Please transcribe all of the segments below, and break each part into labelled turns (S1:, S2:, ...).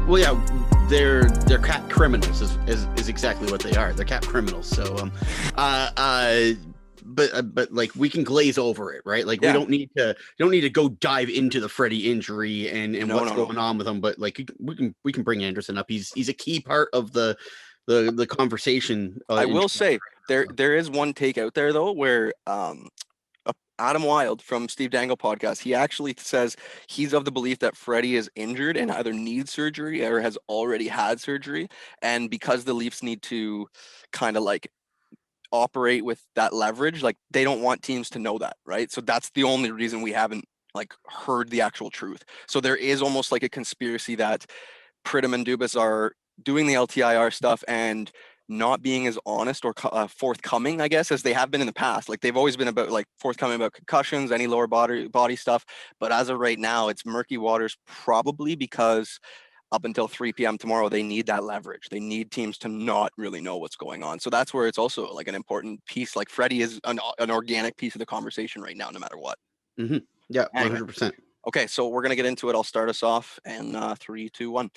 S1: Well, yeah, they're cap criminals is exactly what they are. They're cap criminals. So, but like we can glaze over it, right? Like we don't need to go dive into the Freddie injury and what's going on with him. But like we can bring Anderson up. He's a key part of the conversation.
S2: I will say there is one take out there though where Adam Wilde from Steve Dangle podcast, he actually says he's of the belief that Freddie is injured and either needs surgery or has already had surgery. And because the Leafs need to kind of like operate with that leverage, like they don't want teams to know that, right? So that's the only reason we haven't like heard the actual truth. So there is almost like a conspiracy that Pridham and Dubas are doing the LTIR stuff and not being as honest or forthcoming, I guess, as they have been in the past. Like they've always been about like forthcoming about concussions, any lower body stuff. But as of right now, it's murky waters, probably because up until 3 p.m. tomorrow, they need that leverage. They need teams to not really know what's going on. So that's where it's also like an important piece. Like Freddie is an organic piece of the conversation right now, no matter what.
S1: Mm-hmm. Yeah, 100%.
S2: Okay, so we're going to get into it. I'll start us off in 3, 2, 1.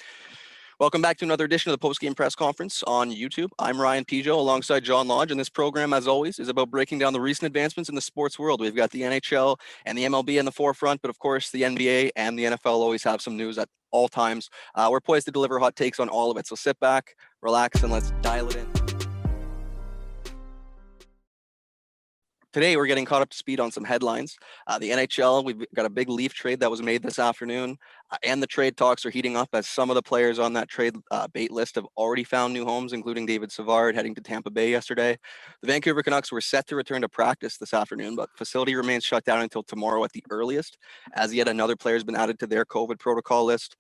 S2: Welcome back to another edition of the Post Game Press Conference on YouTube. I'm Ryan Pijo alongside John Lodge, and this program, as always, is about breaking down the recent advancements in the sports world. We've got the NHL and the MLB in the forefront, but of course, the NBA and the NFL always have some news at all times. We're poised to deliver hot takes on all of it, so sit back, relax, and let's dial it in. Today, we're getting caught up to speed on some headlines. The NHL, we've got a big Leaf trade that was made this afternoon, and the trade talks are heating up as some of the players on that trade bait list have already found new homes, including David Savard heading to Tampa Bay yesterday. The Vancouver Canucks were set to return to practice this afternoon, but facility remains shut down until tomorrow at the earliest, as yet another player has been added to their COVID protocol list.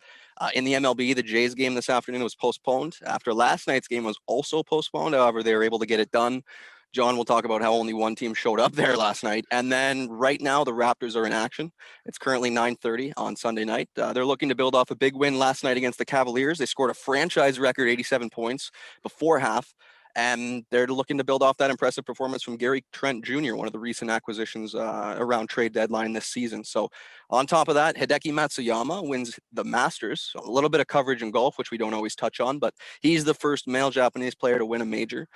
S2: In the MLB, the Jays game this afternoon was postponed after last night's game was also postponed. However, they were able to get it done. John will talk about how only one team showed up there last night. And then right now, the Raptors are in action. It's currently 9:30 on Sunday night. They're looking to build off a big win last night against the Cavaliers. They scored a franchise record 87 points before half. And they're looking to build off that impressive performance from Gary Trent Jr., one of the recent acquisitions around trade deadline this season. So on top of that, Hideki Matsuyama wins the Masters. So a little bit of coverage in golf, which we don't always touch on, but he's the first male Japanese player to win a major.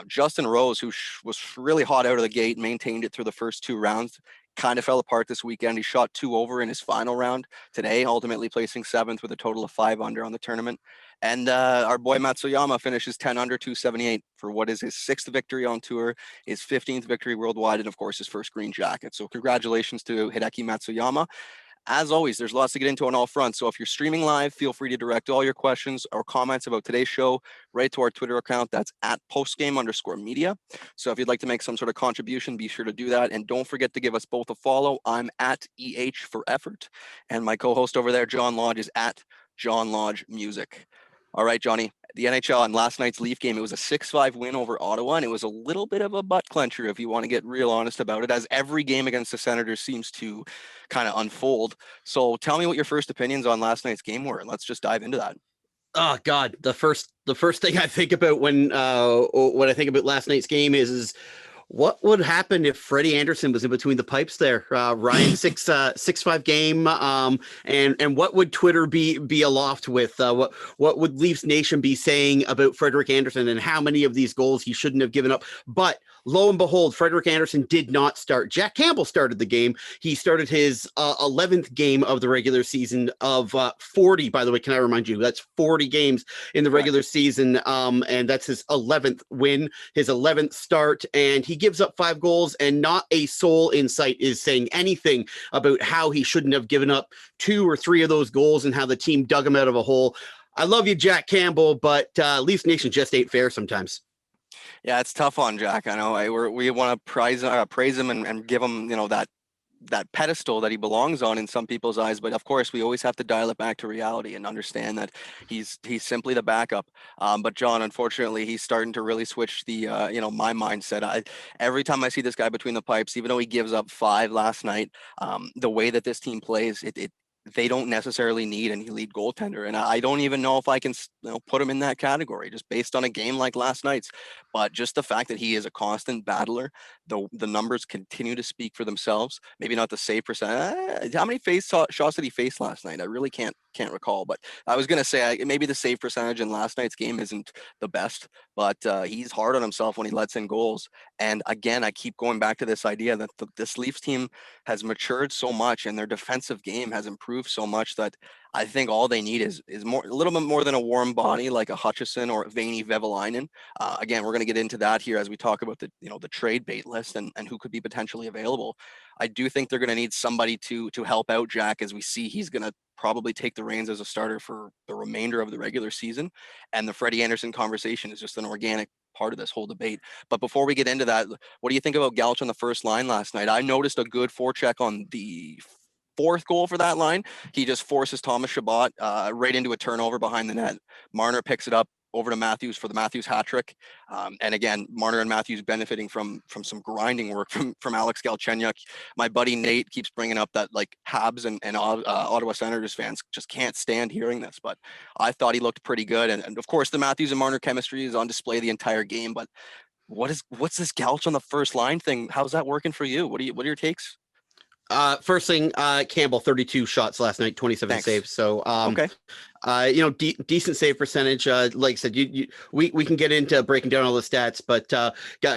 S2: Justin Rose, who was really hot out of the gate, maintained it through the first 2 rounds. Kind of fell apart this weekend. He shot 2 over in his final round today, ultimately placing 7th with a total of 5 under on the tournament. And our boy Matsuyama finishes 10 under, 278 for what is his 6th victory on tour, his 15th victory worldwide, and of course his first green jacket. So congratulations to Hideki Matsuyama. As always, there's lots to get into on all fronts. So if you're streaming live, feel free to direct all your questions or comments about today's show right to our Twitter account. That's at postgame_media. So if you'd like to make some sort of contribution, be sure to do that. And don't forget to give us both a follow. I'm at EH for effort. And my co-host over there, John Lodge, is at John Lodge Music. All right, Johnny, the NHL on last night's Leaf game, it was a 6-5 win over Ottawa, and it was a little bit of a butt clencher if you want to get real honest about it, as every game against the Senators seems to kind of unfold. So tell me what your first opinions on last night's game were, and let's just dive into that.
S1: Oh God, the first thing I think about when I think about last night's game is what would happen if Freddie Anderson was in between the pipes there? Ryan 6-5 game, and what would Twitter be aloft with? What would Leafs Nation be saying about Frederik Anderson and how many of these goals he shouldn't have given up? But lo and behold, Frederik Anderson did not start. Jack Campbell started the game. He started his 11th game of the regular season of 40. By the way, can I remind you, that's 40 games in the regular season, and that's his 11th win, his 11th start, and he gives up 5 goals, and not a soul in sight is saying anything about how he shouldn't have given up 2 or 3 of those goals and how the team dug him out of a hole. I love you, Jack Campbell, but Leafs Nation just ain't fair sometimes.
S2: Yeah, it's tough on Jack. I know we want to praise him and give him, that pedestal that he belongs on in some people's eyes, but of course we always have to dial it back to reality and understand that he's simply the backup. But John, unfortunately, he's starting to really switch the my mindset. Every time I see this guy between the pipes, even though he gives up 5 last night, the way that this team plays, they don't necessarily need an elite goaltender. And I don't even know if I can put him in that category just based on a game like last night's. But just the fact that he is a constant battler, the numbers continue to speak for themselves. Maybe not the save percent. How many shots did he face last night? I really can't can't recall. But I was going to say maybe the save percentage in last night's game isn't the best, but he's hard on himself when he lets in goals. And again, I keep going back to this idea that this Leafs team has matured so much and their defensive game has improved so much that I think all they need is more, a little bit more than a warm body like a Hutchison or Veini Vevalainen. Again, we're going to get into that here as we talk about the trade bait list and who could be potentially available. I do think they're going to need somebody to help out Jack, as we see he's going to probably take the reins as a starter for the remainder of the regular season. And the Freddie Anderson conversation is just an organic part of this whole debate. But before we get into that, what do you think about Gauch on the first line last night? I noticed a good forecheck on the fourth goal for that line. He just forces Thomas Chabot right into a turnover behind the net. Marner picks it up over to Matthews for the Matthews hat trick. And again, Marner and Matthews benefiting from some grinding work from Alex Galchenyuk. My buddy Nate keeps bringing up that like Habs and Ottawa Senators fans just can't stand hearing this, but I thought he looked pretty good. And of course, the Matthews and Marner chemistry is on display the entire game. But what's this Gauch on the first line thing? How's that working for you? What are your takes?
S1: First thing, Campbell, 32 shots last night, 27
S2: Thanks.
S1: saves. So,
S2: Okay.
S1: Decent save percentage. Like I said, we can get into breaking down all the stats, but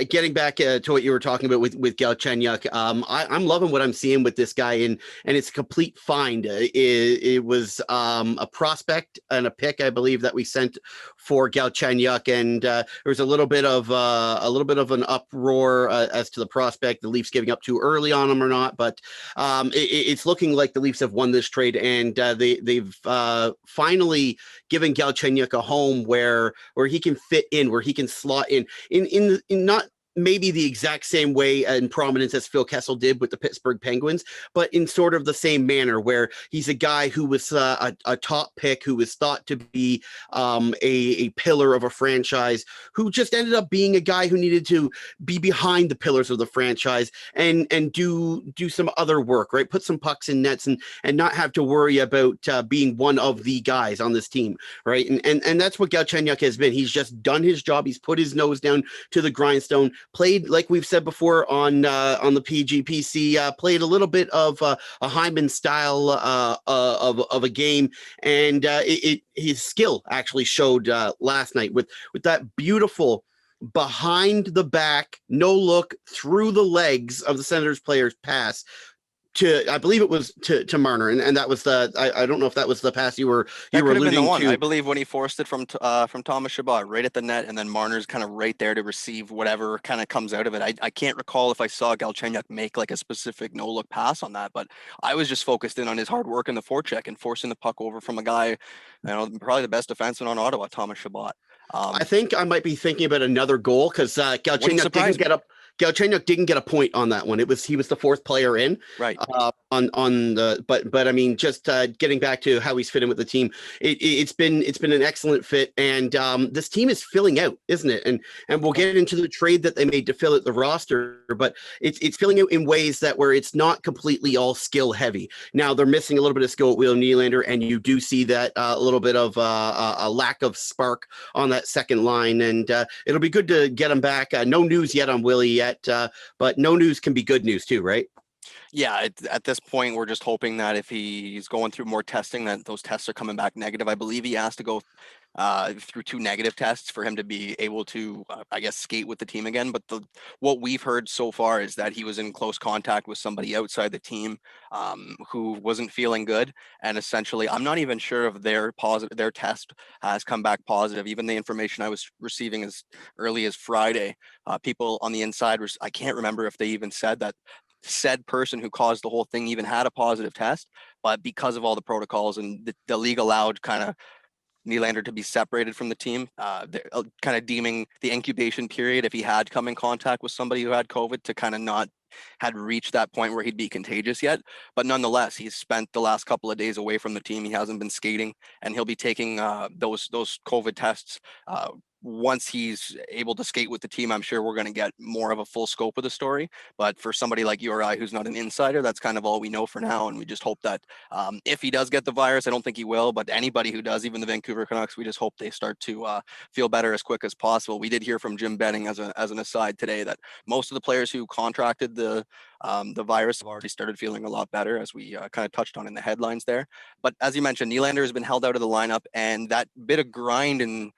S1: getting back to what you were talking about with Galchenyuk, I'm loving what I'm seeing with this guy, and it's a complete find. It was a prospect and a pick, I believe, that we sent for Galchenyuk, and there was a little bit of an uproar as to the prospect, the Leafs giving up too early on him or not, but it's looking like the Leafs have won this trade, and they've finally given Galchenyuk a home where he can fit in, where he can slot in not maybe the exact same way and prominence as Phil Kessel did with the Pittsburgh Penguins, but in sort of the same manner, where he's a guy who was a top pick, who was thought to be a pillar of a franchise, who just ended up being a guy who needed to be behind the pillars of the franchise and do some other work, right? Put some pucks in nets and not have to worry about being one of the guys on this team, right? And that's what Galchenyuk has been. He's just done his job. He's put his nose down to the grindstone. Played, like we've said before on the PGPC, played a little bit of a Hyman style of a game, and his skill actually showed last night with that beautiful behind the back, no look through the legs of the Senators players pass to, I believe it was to Marner, and that was I don't know if that was the pass you were alluding to.
S2: I believe when he forced it from Thomas Chabot right at the net, and then Marner's kind of right there to receive whatever kind of comes out of it. I can't recall if I saw Galchenyuk make like a specific no look pass on that, but I was just focused in on his hard work in the forecheck and forcing the puck over from a guy, probably the best defenseman on Ottawa, Thomas Chabot.
S1: I think I might be thinking about another goal because Galchenyuk didn't get up. Galchenyuk didn't get a point on that one. He was the fourth player in,
S2: right?
S1: On the but I mean, just getting back to how he's fitting with the team, it's been an excellent fit, and this team is filling out, isn't it? And we'll get into the trade that they made to fill out the roster, but it's filling out in ways that where it's not completely all skill heavy. Now they're missing a little bit of skill with William Nylander, and you do see that a little bit of a lack of spark on that second line, and it'll be good to get him back. No news yet on Willie yet, but no news can be good news too, right?
S2: Yeah, at this point, we're just hoping that if he's going through more testing, that those tests are coming back negative. I believe he has to go through 2 negative tests for him to be able to, I guess, skate with the team again. But what we've heard so far is that he was in close contact with somebody outside the team who wasn't feeling good. And essentially, I'm not even sure if their test has come back positive. Even the information I was receiving as early as Friday, people on the inside, I can't remember if they even said that said person who caused the whole thing even had a positive test, but because of all the protocols and the league allowed kind of Nylander to be separated from the team, they're kind of deeming the incubation period if he had come in contact with somebody who had COVID to kind of not had reached that point where he'd be contagious yet. But nonetheless, he's spent the last couple of days away from the team. He hasn't been skating, and he'll be taking those COVID tests once he's able to skate with the team. I'm sure we're going to get more of a full scope of the story. But for somebody like you or I, who's not an insider, that's kind of all we know for now. And we just hope that if he does get the virus, I don't think he will, but anybody who does, even the Vancouver Canucks, we just hope they start to feel better as quick as possible. We did hear from Jim Benning as an aside today that most of the players who contracted the The virus have already started feeling a lot better, as we kind of touched on in the headlines there. But as you mentioned, Nylander has been held out of the lineup, and that bit of grind and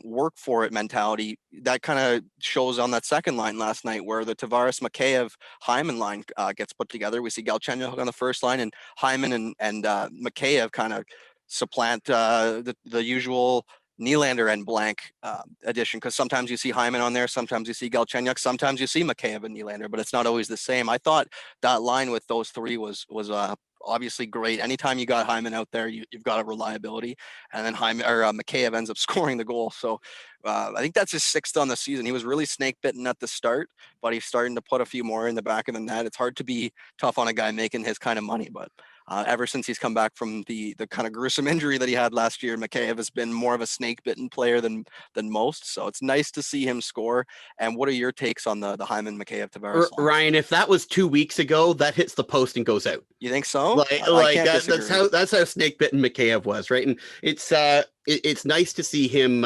S2: work for it mentality that kind of shows on that second line last night, where the Tavares, Mikheyev, Hyman line gets put together. We see Galchenyuk on the first line, and Hyman and Mikheyev kind of supplant the usual Nylander and blank addition, because sometimes you see Hyman on there, sometimes you see Galchenyuk, sometimes you see Mikheyev and Nylander, but it's not always the same. I thought that line with those three was obviously great. Anytime you got Hyman out there, you've got a reliability, and then Hyman or Mikheyev ends up scoring the goal. So I think that's his sixth on the season. He was really snake bitten at the start, but he's starting to put a few more in the back of the net. It's hard to be tough on a guy making his kind of money, but ever since he's come back from the kind of gruesome injury that he had last year, Mikheyev has been more of a snake-bitten player than most. So it's nice to see him score. And what are your takes on the Hyman Mikheyev Tavares line?
S1: Ryan, if that was 2 weeks ago, that hits the post and goes out.
S2: You think so?
S1: Like that's how snake-bitten Mikheyev was, right? And it's nice to see him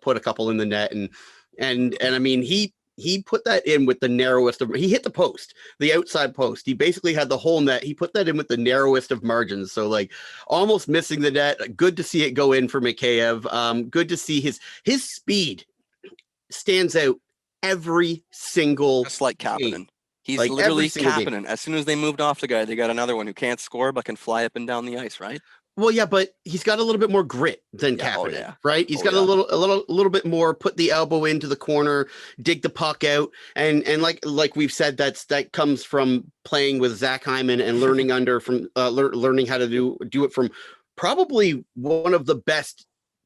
S1: put a couple in the net, and I mean he put that in with the narrowest of, he hit the post, the outside post. He basically had the whole net. He put that in with the narrowest of margins. So like almost missing the net. Good to see it go in for Mikheyev. Good to see his speed stands out every single
S2: just like Kapanen.
S1: game.
S2: He's like literally Kapanen. As soon as they moved off the guy, they got another one who can't score but can fly up and down the ice, right?
S1: Well, yeah, but he's got a little bit more grit than Kapanen, right? He's got a little bit more. Put the elbow into the corner, dig the puck out, and like we've said, that comes from playing with Zach Hyman and learning learning how to do it from probably one of the best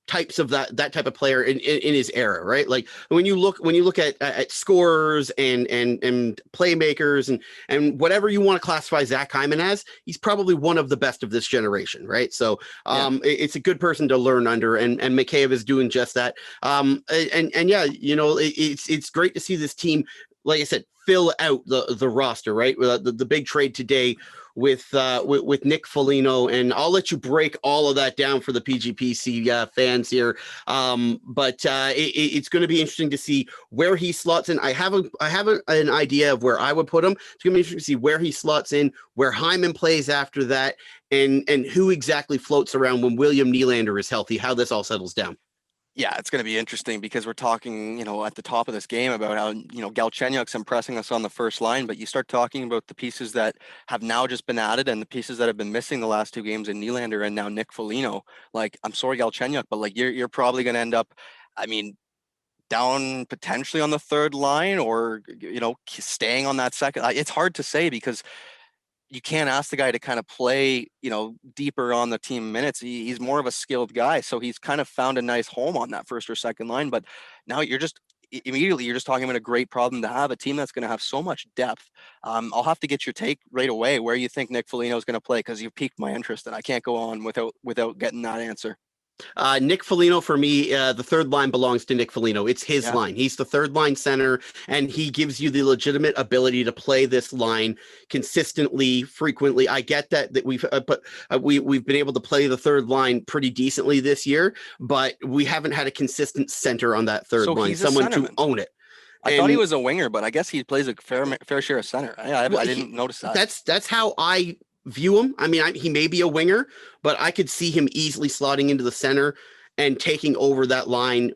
S1: types of that type of player in his era, right? Like when you look at scorers and playmakers and whatever you want to classify Zach Hyman as, he's probably one of the best of this generation, right? So it's a good person to learn under, and Mikheyev is doing just that. And yeah, you know, it's great to see this team, like I said, fill out the roster, right? The big trade today with Nick Foligno, and I'll let you break all of that down for the PGPC fans here. But it's going to be interesting to see where he slots in. I have an idea of where I would put him. It's going to be interesting to see where he slots in, where Hyman plays after that, and who exactly floats around when William Nylander is healthy, how this all settles down.
S2: Yeah, it's going to be interesting because we're talking, you know, at the top of this game about how, you know, Galchenyuk's impressing us on the first line, but you start talking about the pieces that have now just been added and the pieces that have been missing the last two games in Nylander and now Nick Foligno. Like, I'm sorry, Galchenyuk, but like you're probably going to end up, I mean, down potentially on the third line, or, you know, staying on that second. It's hard to say because you can't ask the guy to kind of play, you know, deeper on the team minutes. He's more of a skilled guy. So he's kind of found a nice home on that first or second line. But now you're just talking about a great problem to have, a team that's going to have so much depth. I'll have to get your take right away where you think Nick Foligno is going to play, because you've piqued my interest and I can't go on without getting that answer.
S1: Nick Foligno, for me, the third line belongs to Nick Foligno. It's his line. He's the third line center, and he gives you the legitimate ability to play this line consistently, frequently. I get that we've been able to play the third line pretty decently this year, but we haven't had a consistent center on that third line, someone to own it.
S2: I thought he was a winger, but I guess he plays a fair share of center. I didn't notice that.
S1: That's how I view him. I mean, he may be a winger, but I could see him easily slotting into the center and taking over that line,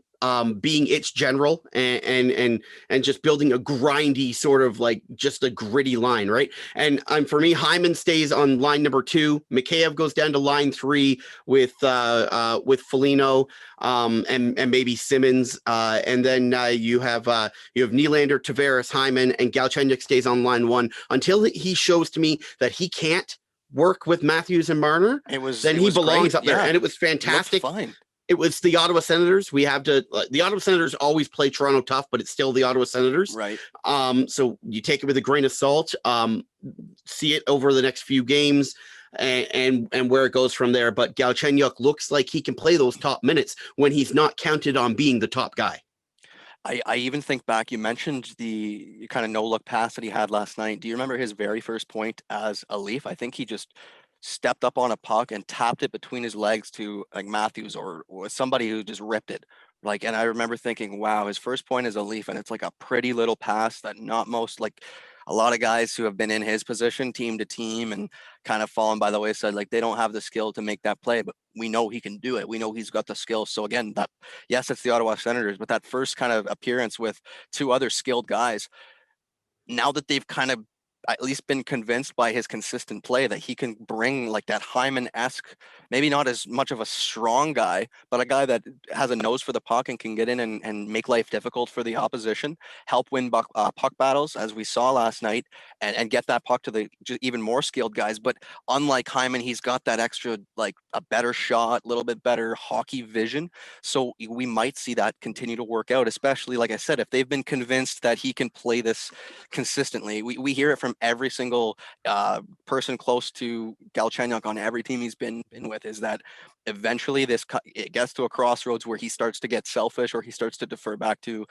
S1: being its general and just building a grindy sort of like just a gritty line, right? And for me, Hyman stays on line number 2. Mikheyev goes down to line 3 with Foligno and maybe Simmons, and then you have Nylander, Tavares, Hyman, and Galchenyuk stays on line 1 until he shows to me that he can't work with Matthews and Marner. He belongs up there, and it was fantastic.
S2: Fine.
S1: It was the Ottawa Senators. We have to. The Ottawa Senators always play Toronto tough, but it's still the Ottawa Senators,
S2: right?
S1: So you take it with a grain of salt. See it over the next few games, and where it goes from there. But Galchenyuk looks like he can play those top minutes when he's not counted on being the top guy.
S2: I even think back, you mentioned the kind of no-look pass that he had last night. Do you remember his very first point as a Leaf? I think he just stepped up on a puck and tapped it between his legs to like Matthews or somebody who just ripped it. Like, and I remember thinking, wow, his first point as a Leaf, and it's like a pretty little pass that not most, like, a lot of guys who have been in his position, team to team, and kind of fallen by the wayside. Like they don't have the skill to make that play, but we know he can do it. We know he's got the skill. So again, that yes, it's the Ottawa Senators, but that first kind of appearance with two other skilled guys, now that they've kind of at least been convinced by his consistent play that he can bring like that Hyman-esque, maybe not as much of a strong guy, but a guy that has a nose for the puck and can get in and make life difficult for the opposition, help win puck battles as we saw last night, and get that puck to the even more skilled guys. But unlike Hyman, he's got that extra, like a better shot, a little bit better hockey vision. So we might see that continue to work out, especially, like I said, if they've been convinced that he can play this consistently. We hear it from every single person close to Galchenyuk on every team he's been with, is that eventually it gets to a crossroads where he starts to get selfish or he starts to defer back to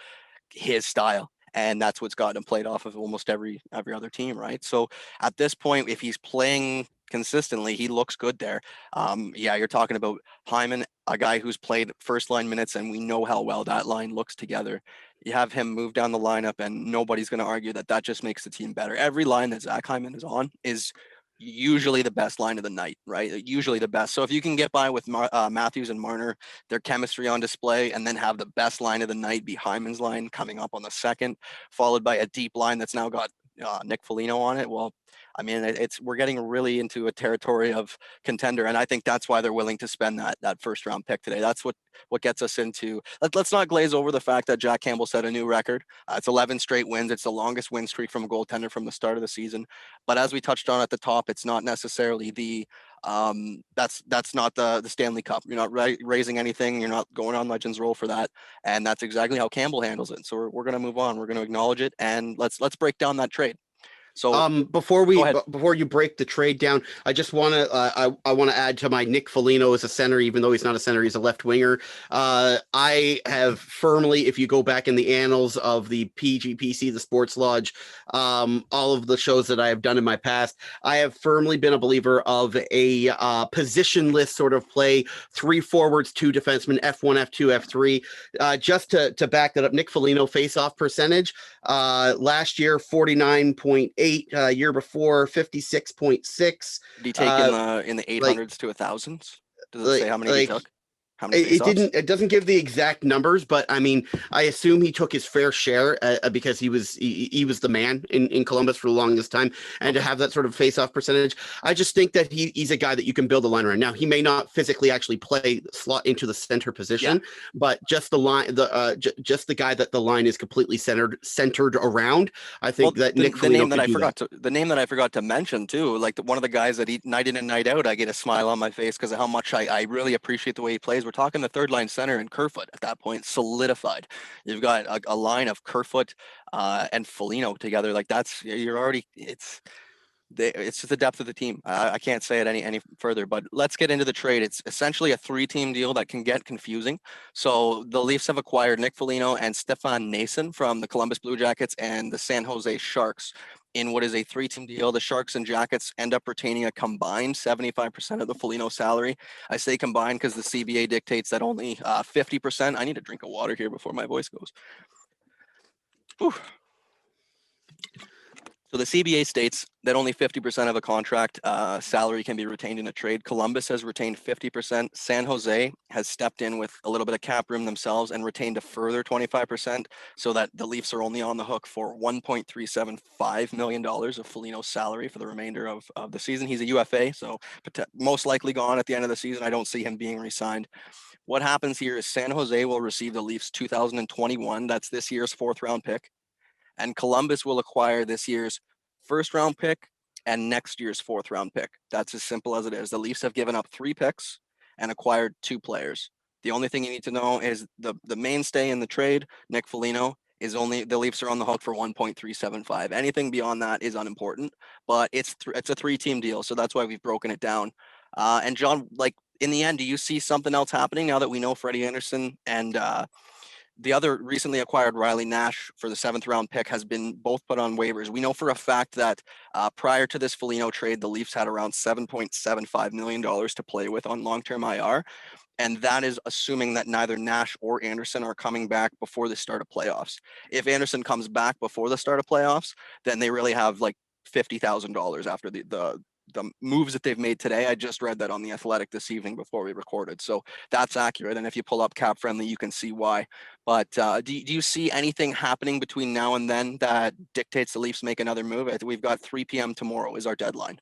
S2: his style. And that's what's gotten him played off of almost every other team, right? So at this point, if he's playing consistently, he looks good there. Yeah, you're talking about Hyman, a guy who's played first line minutes, and we know how well that line looks together. You have him move down the lineup, and nobody's going to argue that just makes the team better. Every line that Zach Hyman is on is usually the best line of the night, right? Usually the best. So if you can get by with Matthews and Marner, their chemistry on display, and then have the best line of the night be Hyman's line coming up on the second, followed by a deep line that's now got Nick Foligno on it. Well, I mean, we're getting really into a territory of contender, and I think that's why they're willing to spend that first round pick today. That's what gets us into. Let's not glaze over the fact that Jack Campbell set a new record. It's 11 straight wins. It's the longest win streak from a goaltender from the start of the season. But as we touched on at the top, it's not necessarily that's not the Stanley Cup. You're not raising anything. You're not going on Legends Roll for that, and that's exactly how Campbell handles it. So we're going to move on. We're going to acknowledge it, and let's break down that trade. So
S1: before
S2: go ahead.
S1: before you break the trade down, I just want to I want to add to my Nick Foligno as a center, even though he's not a center, he's a left winger. I have firmly, if you go back in the annals of the PGPC, the Sports Lodge, all of the shows that I have done in my past, I have firmly been a believer of a positionless sort of play, 3 forwards, 2 defensemen, F1, F2, F3. Just to back that up, Nick Foligno face-off percentage last year 49.8. Year before 56.6.
S2: Did he take in the 800s to 1000s? Does it say how many he took? How many
S1: it doesn't give the exact numbers, but I mean, I assume he took his fair share because he was the man in Columbus for the longest time, and to have that sort of face-off percentage, I just think that he's a guy that you can build a line around. Now, he may not physically actually play slot into the center position, but just the line, just the guy that the line is completely centered around. I think that Nick Foligno
S2: the name that I forgot to mention too, like one of the guys that night in and night out, I get a smile on my face because of how much I really appreciate the way he plays. We're talking the third line center and Kerfoot at that point solidified. You've got a line of Kerfoot and Foligno together. Like it's just the depth of the team. I can't say it any further, but let's get into the trade. It's essentially a 3-team deal that can get confusing. So the Leafs have acquired Nick Foligno and Stefan Nason from the Columbus Blue Jackets and the San Jose Sharks in what is a 3-team deal. The Sharks and Jackets end up retaining a combined 75% of the Foligno salary. I say combined because the CBA dictates that only 50%. I need a drink of water here before my voice goes. Whew. So the CBA states that only 50% of a contract salary can be retained in a trade. Columbus has retained 50%. San Jose has stepped in with a little bit of cap room themselves and retained a further 25%, so that the Leafs are only on the hook for $1.375 million of Foligno's salary for the remainder of the season. He's a UFA, so most likely gone at the end of the season. I don't see him being re-signed. What happens here is San Jose will receive the Leafs 2021. That's this year's 4th round pick. And Columbus will acquire this year's 1st round pick and next year's 4th round pick. That's as simple as it is. The Leafs have given up 3 picks and acquired 2 players. The only thing you need to know is the mainstay in the trade, Nick Foligno, is only the Leafs are on the hook for 1.375. Anything beyond that is unimportant, but it's a 3-team deal, so that's why we've broken it down. And John, like in the end, do you see something else happening now that we know Freddie Andersen and the other recently acquired Riley Nash for the 7th round pick has been both put on waivers. We know for a fact that prior to this Foligno trade, the Leafs had around $7.75 million to play with on long-term IR. And that is assuming that neither Nash or Anderson are coming back before the start of playoffs. If Anderson comes back before the start of playoffs, then they really have like $50,000 after the moves that they've made today. I just read that on The Athletic this evening before we recorded. So that's accurate. And if you pull up Cap Friendly, you can see why. But do you see anything happening between now and then that dictates the Leafs make another move? I think we've got 3 p.m. tomorrow is our deadline.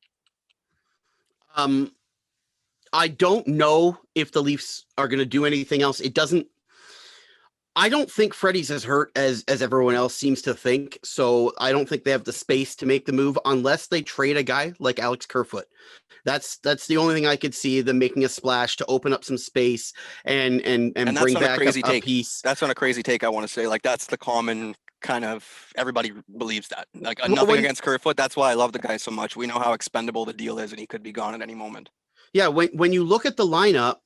S1: I don't know if the Leafs are going to do anything else. I don't think Freddie's as hurt as everyone else seems to think. So I don't think they have the space to make the move unless they trade a guy like Alex Kerfoot. That's the only thing I could see them making a splash to open up some space and bring back a piece.
S2: That's not a crazy take. I want to say, like, that's the common kind of, everybody believes that. Like, nothing against Kerfoot. That's why I love the guy so much. We know how expendable the deal is, and he could be gone at any moment.
S1: Yeah, when you look at the lineup,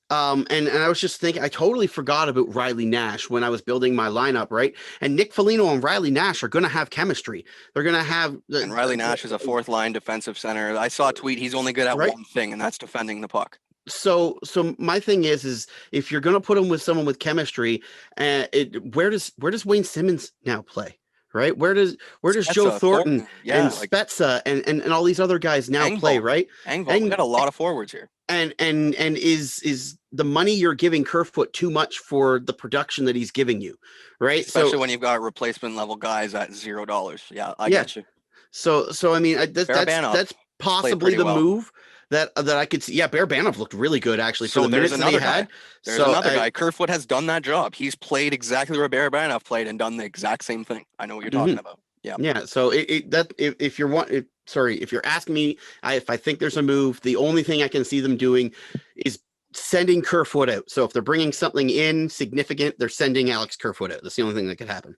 S1: and I was just thinking, I totally forgot about Riley Nash when I was building my lineup, right? And Nick Foligno and Riley Nash are going to have chemistry. They're going to have.
S2: And Riley Nash is a 4th line defensive center. I saw a tweet. He's only good at one thing, and that's defending the puck.
S1: So my thing is if you're going to put him with someone with chemistry, where does Wayne Simmons now play? Right? Where does Spezza, Joe Thornton and Spezza and all these other guys now play? Right?
S2: Engvall. We got a lot of forwards here.
S1: And is the money you're giving Kerfoot too much for the production that he's giving you? Right?
S2: Especially when you've got replacement level guys at $0. Yeah, I get you.
S1: So I mean, that's possibly the move that I could see. Yeah, Barabanov looked really good actually for the minutes that he had.
S2: There's another guy. Kerfoot has done that job. He's played exactly where Barabanov played and done the exact same thing. I know what you're talking about. Yeah.
S1: Yeah. So if you're asking me if I think there's a move, the only thing I can see them doing is sending Kerfoot out. So if they're bringing something in significant, they're sending Alex Kerfoot out. That's the only thing that could happen.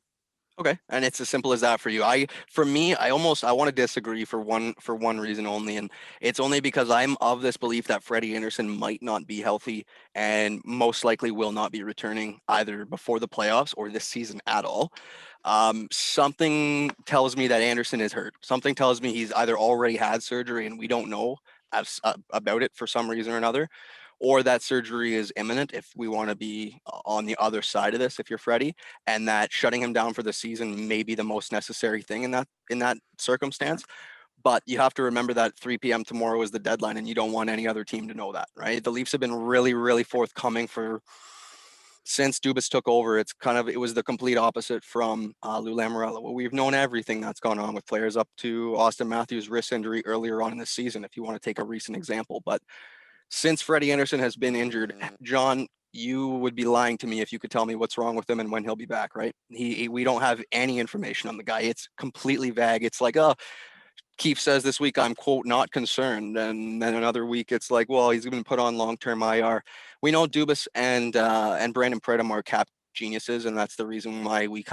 S2: Okay, and it's as simple as that for you. I want to disagree for one reason only, and it's only because I'm of this belief that Freddie Anderson might not be healthy and most likely will not be returning either before the playoffs or this season at all. Something tells me that Anderson is hurt. Something tells me he's either already had surgery and we don't know about it for some reason or another, or that surgery is imminent if we want to be on the other side of this, if you're Freddie, and that shutting him down for the season may be the most necessary thing in that circumstance. But you have to remember that 3 p.m. tomorrow is the deadline, and you don't want any other team to know that, right? The Leafs have been really, really forthcoming since Dubas took over. It was the complete opposite from Lou Lamoriello. Well, we've known everything that's gone on with players up to Austin Matthews' wrist injury earlier on in the season, if you want to take a recent example. But since Freddie Anderson has been injured, John, you would be lying to me if you could tell me what's wrong with him and when he'll be back, right? We don't have any information on the guy. It's completely vague. It's like, Keefe says this week, I'm, quote, not concerned. And then another week, it's like, well, he's been put on long-term IR. We know Dubas and Brandon Pridham are cap geniuses, and that's the reason why we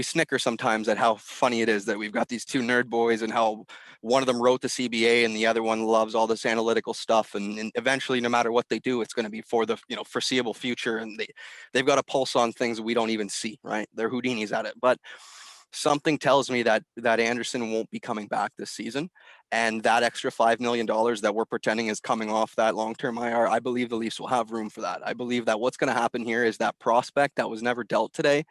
S2: snicker sometimes at how funny it is that we've got these two nerd boys and how one of them wrote the CBA and the other one loves all this analytical stuff, and eventually, no matter what they do, it's going to be for the foreseeable future, and they've got a pulse on things we don't even see, right? They're Houdinis at it. But something tells me that Anderson won't be coming back this season, and that extra $5 million that we're pretending is coming off that long-term IR, I believe the Leafs will have room for that. I believe that what's going to happen here is that prospect that was never dealt today,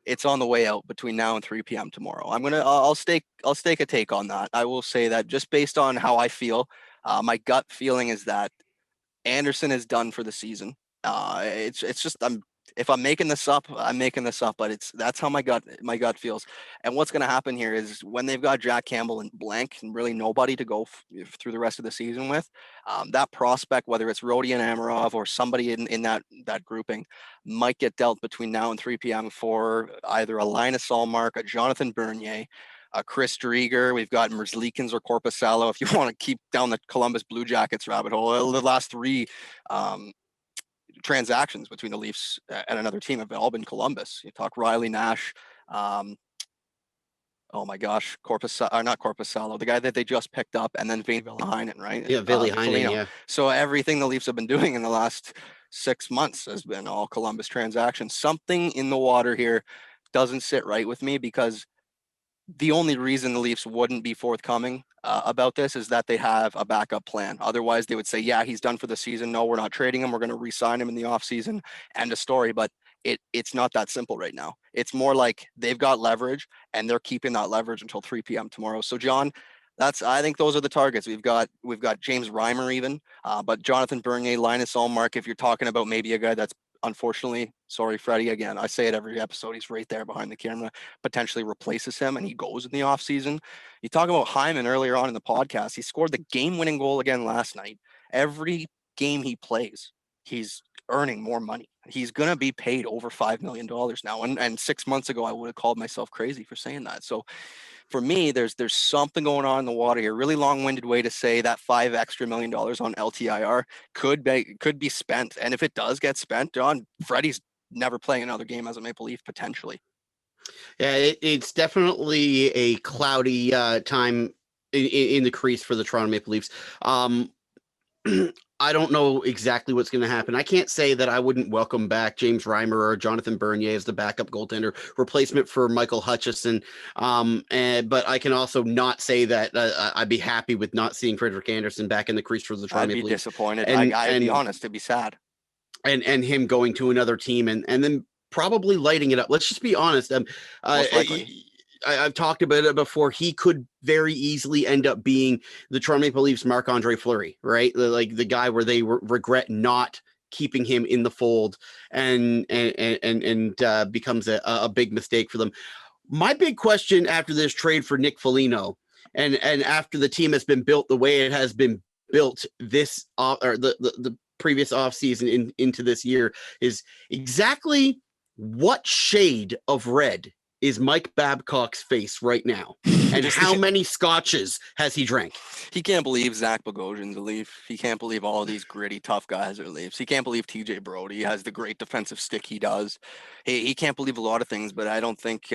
S2: it's on the way out between now and 3 p.m. tomorrow. I'll stake a take on that. I will say that just based on how I feel, my gut feeling is that Anderson is done for the season. It's just if I'm making this up, I'm making this up, but that's how my gut feels. And what's going to happen here is when they've got Jack Campbell and blank and really nobody to go through the rest of the season with, that prospect, whether it's Rodion Amarov or somebody in that grouping, might get dealt between now and 3 p.m. for either a Linus Ullmark, a Jonathan Bernier, a Chris Driedger. We've got Merzlikins or Korpisalo. If you want to keep down the Columbus Blue Jackets rabbit hole, the last three transactions between the Leafs and another team have all been Columbus. You talk Riley Nash, oh my gosh, not Korpisalo, the guy that they just picked up, and then Viliheinen, right?
S1: Yeah, Viliheinen, yeah.
S2: So everything the Leafs have been doing in the last 6 months has been all Columbus transactions. Something in the water here doesn't sit right with me, because the only reason the Leafs wouldn't be forthcoming about this is that they have a backup plan. Otherwise, they would say, yeah, he's done for the season. No, we're not trading him. We're going to re-sign him in the offseason. End of story. But it's not that simple right now. It's more like they've got leverage, and they're keeping that leverage until 3 p.m. tomorrow. So, John, I think those are the targets. We've got James Reimer even, but Jonathan Bernier, Linus Ullmark, if you're talking about maybe a guy that's, unfortunately, sorry, Freddie, again, I say it every episode, he's right there behind the camera, potentially replaces him and he goes in the offseason. You talk about Hyman earlier on in the podcast. He scored the game-winning goal again last night. Every game he plays, he's earning more money. He's going to be paid over $5 million now. And 6 months ago, I would have called myself crazy for saying that. So for me, there's something going on in the water here. Really long-winded way to say that $5 extra million on LTIR could be spent. And if it does get spent, John, Freddie's never playing another game as a Maple Leaf potentially.
S1: Yeah, it's definitely a cloudy time in the crease for the Toronto Maple Leafs. I don't know exactly what's going to happen. I can't say that I wouldn't welcome back James Reimer or Jonathan Bernier as the backup goaltender replacement for Michael Hutchison. But I can also not say that I'd be happy with not seeing Frederik Andersen back in the crease for the Toronto Maple Leafs.
S2: I'd be disappointed. I'd be honest, it'd be sad.
S1: And him going to another team and then probably lighting it up. Let's just be honest.
S2: Most likely.
S1: I've talked about it before. He could very easily end up being the Toronto Maple Leafs Marc-Andre Fleury, right? Like the guy where they regret not keeping him in the fold and becomes a big mistake for them. My big question after this trade for Nick Foligno and after the team has been built the way it has been built this or the previous offseason into this year is exactly what shade of red is Mike Babcock's face right now? And how many scotches has he drank?
S2: He can't believe Zach Bogosian's a Leaf. He can't believe all of these gritty, tough guys are Leafs. He can't believe TJ Brody has the great defensive stick he does. He can't believe a lot of things, but I don't think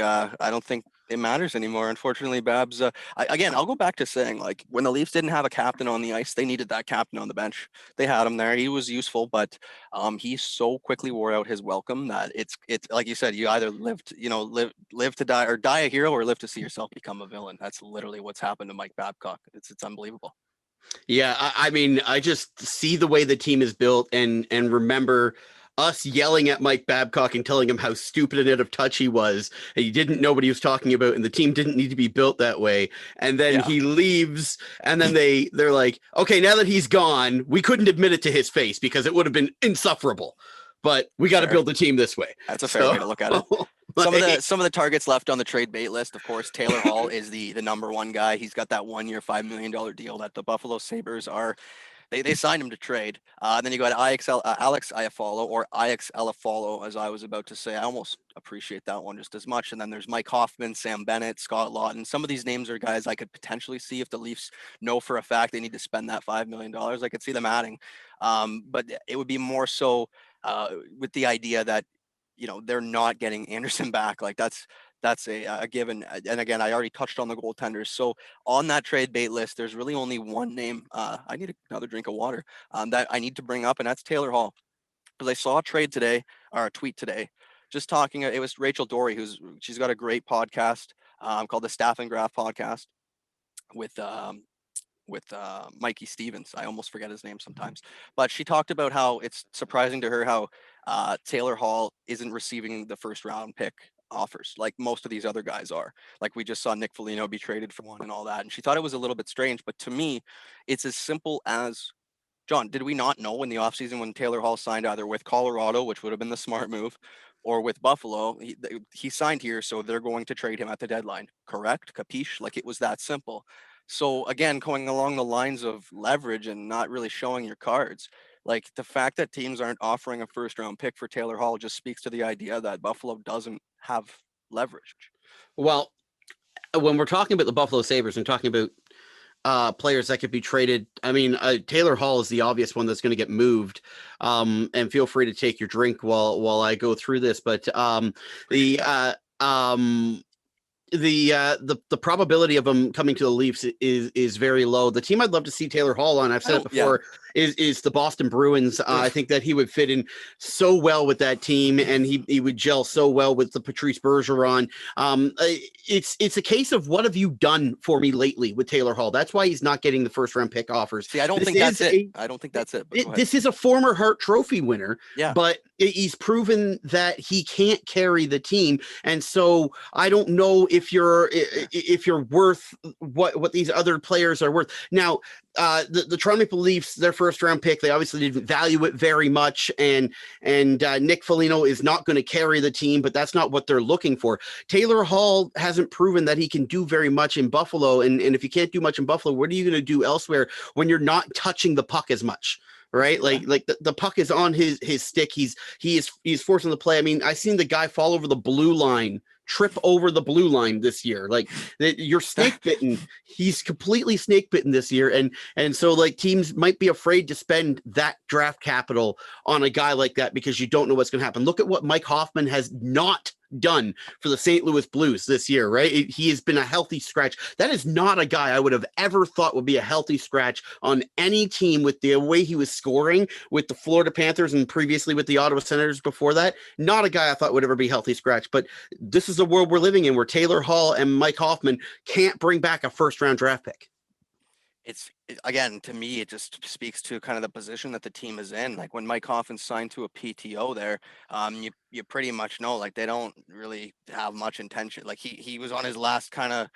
S2: it matters anymore. Unfortunately, Babs. Again, I'll go back to saying, like, when the Leafs didn't have a captain on the ice, they needed that captain on the bench. They had him there. He was useful, but he so quickly wore out his welcome that it's like you said, you either live to die, or die a hero, or live to see yourself become a villain. That's literally what's happened to Mike Babcock. It's unbelievable.
S1: Yeah, I mean, I just see the way the team is built and remember us yelling at Mike Babcock and telling him how stupid and out of touch he was, and he didn't know what he was talking about, and the team didn't need to be built that way. And then he leaves, and then they're like, okay, now that he's gone, we couldn't admit it to his face because it would have been insufferable. But we got to build the team this way.
S2: That's a fair way to look at it. Some of the targets left on the trade bait list, of course, Taylor Hall is the number one guy. He's got that 1 year, $5 million deal that the Buffalo Sabres are. They signed him to trade. Then you got Alex Iafallo, or Ix Elafallo, as I was about to say. I almost appreciate that one just as much. And then there's Mike Hoffman, Sam Bennett, Scott Lawton. Some of these names are guys I could potentially see if the Leafs know for a fact they need to spend that $5 million. I could see them adding. But it would be more so with the idea that, they're not getting Andersen back. Like that's a given. And again, I already touched on the goaltenders. So on that trade bait list, there's really only one name. I need another drink of water that I need to bring up, and that's Taylor Hall. Because I saw a tweet today, just talking. It was Rachel Dory, she's got a great podcast called the Staff and Graph Podcast with Mikey Stevens. I almost forget his name sometimes, but she talked about how it's surprising to her how Taylor Hall isn't receiving the first round pick offers like most of these other guys are. Like we just saw Nick Foligno be traded for one and all that. And she thought it was a little bit strange, but to me, it's as simple as, John, did we not know in the offseason when Taylor Hall signed either with Colorado, which would have been the smart move, or with Buffalo, he signed here, so they're going to trade him at the deadline, correct? Capiche? Like it was that simple. So again, going along the lines of leverage and not really showing your cards, like the fact that teams aren't offering a first round pick for Taylor Hall just speaks to the idea that Buffalo doesn't have leverage.
S1: Well, when we're talking about the Buffalo Sabres and talking about players that could be traded, I mean, Taylor Hall is the obvious one that's going to get moved. And feel free to take your drink while I go through this. But the probability of him coming to the Leafs is very low. The team I'd love to see Taylor Hall on, I've said it before, is the Boston Bruins. I think that he would fit in so well with that team, and he would gel so well with the Patrice Bergeron. It's a case of what have you done for me lately with Taylor Hall? That's why he's not getting the first round pick offers.
S2: See, I don't think that's it. I don't think that's it. But go ahead.
S1: This is a former Hart Trophy winner,
S2: Yeah.
S1: but he's proven that he can't carry the team, and so I don't know if you're worth what these other players are worth. Now, the Toronto Maple Leafs, their first round pick, they obviously didn't value it very much, and Nick Foligno is not going to carry the team, but that's not what they're looking for. Taylor Hall hasn't proven that he can do very much in Buffalo, and if you can't do much in Buffalo, what are you going to do elsewhere when you're not touching the puck as much? Right, like the puck is on his stick. He's forcing the play. I mean, I seen the guy fall over the blue line, trip over the blue line this year. Like you're snake bitten. He's completely snake bitten this year, and so like teams might be afraid to spend that draft capital on a guy like that because you don't know what's going to happen. Look at what Mike Hoffman has not done for the St. Louis Blues this year, right? He has been a healthy scratch. That is not a guy I would have ever thought would be a healthy scratch on any team with the way he was scoring with the Florida Panthers and previously with the Ottawa Senators before that. Not a guy I thought would ever be healthy scratch, but this is the world we're living in where Taylor Hall and Mike Hoffman can't bring back a first round draft pick.
S2: Again, to me, it just speaks to kind of the position that the team is in. Like when Mike Hoffman signed to a PTO there, you pretty much know like they don't really have much intention. Like he was on his last kind of,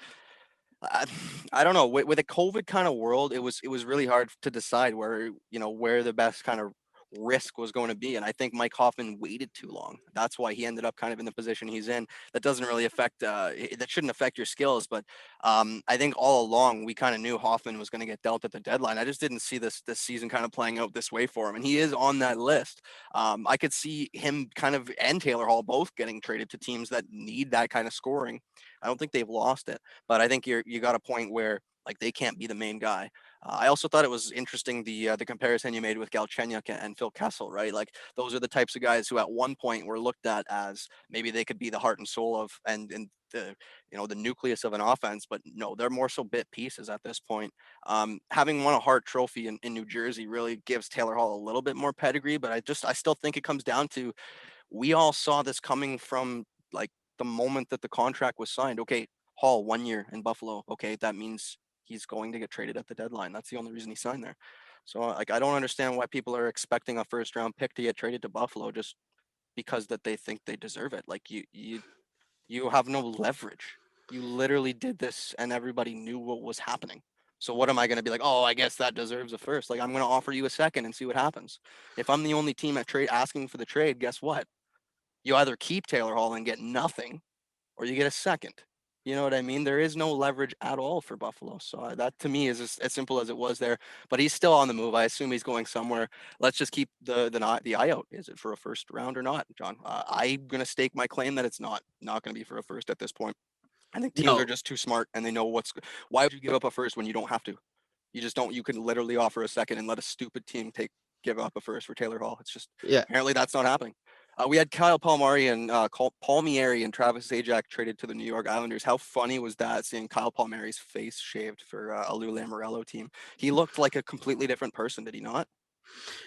S2: I don't know, with a COVID kind of world, it was really hard to decide where the best kind of risk was going to be. And I think Mike Hoffman waited too long. That's why he ended up kind of in the position he's in. That doesn't really affect that shouldn't affect your skills. But I think all along we kind of knew Hoffman was going to get dealt at the deadline. I just didn't see this season kind of playing out this way for him. And he is on that list. I could see him kind of and Taylor Hall both getting traded to teams that need that kind of scoring. I don't think they've lost it, but I think you got a point where like they can't be the main guy. I also thought it was interesting the comparison you made with Galchenyuk and Phil Kessel, right? Like those are the types of guys who at one point were looked at as maybe they could be the heart and soul of and the the nucleus of an offense, but no, they're more so bit pieces at this point. Having won a Hart Trophy in New Jersey really gives Taylor Hall a little bit more pedigree, but I still think it comes down to we all saw this coming from like the moment that the contract was signed. Okay, Hall 1 year in Buffalo. Okay, that means he's going to get traded at the deadline. That's the only reason he signed there. So like I don't understand why people are expecting a first round pick to get traded to Buffalo just because that they think they deserve it. Like you have no leverage. You literally did this and everybody knew what was happening. So what am I going to be like? Oh, I guess that deserves a first. Like I'm going to offer you a second and see what happens. If I'm the only team at trade asking for the trade, guess what? You either keep Taylor Hall and get nothing, or you get a second. You know what I mean? There is no leverage at all for Buffalo. So that to me is as simple as it was there. But he's still on the move. I assume he's going somewhere. Let's just keep the eye out. Is it for a first round or not, John? I'm gonna stake my claim that it's not going to be for a first at this point. I think teams are just too smart and they know why would you give up a first when you don't have to? You just don't. You can literally offer a second and let a stupid team give up a first for Taylor Hall. It's just apparently that's not happening. We had Kyle Palmieri and Palmieri and Travis Zajac traded to the New York Islanders. How funny was that, seeing Kyle Palmieri's face shaved for a Lou Lamoriello team? He looked like a completely different person, did he not?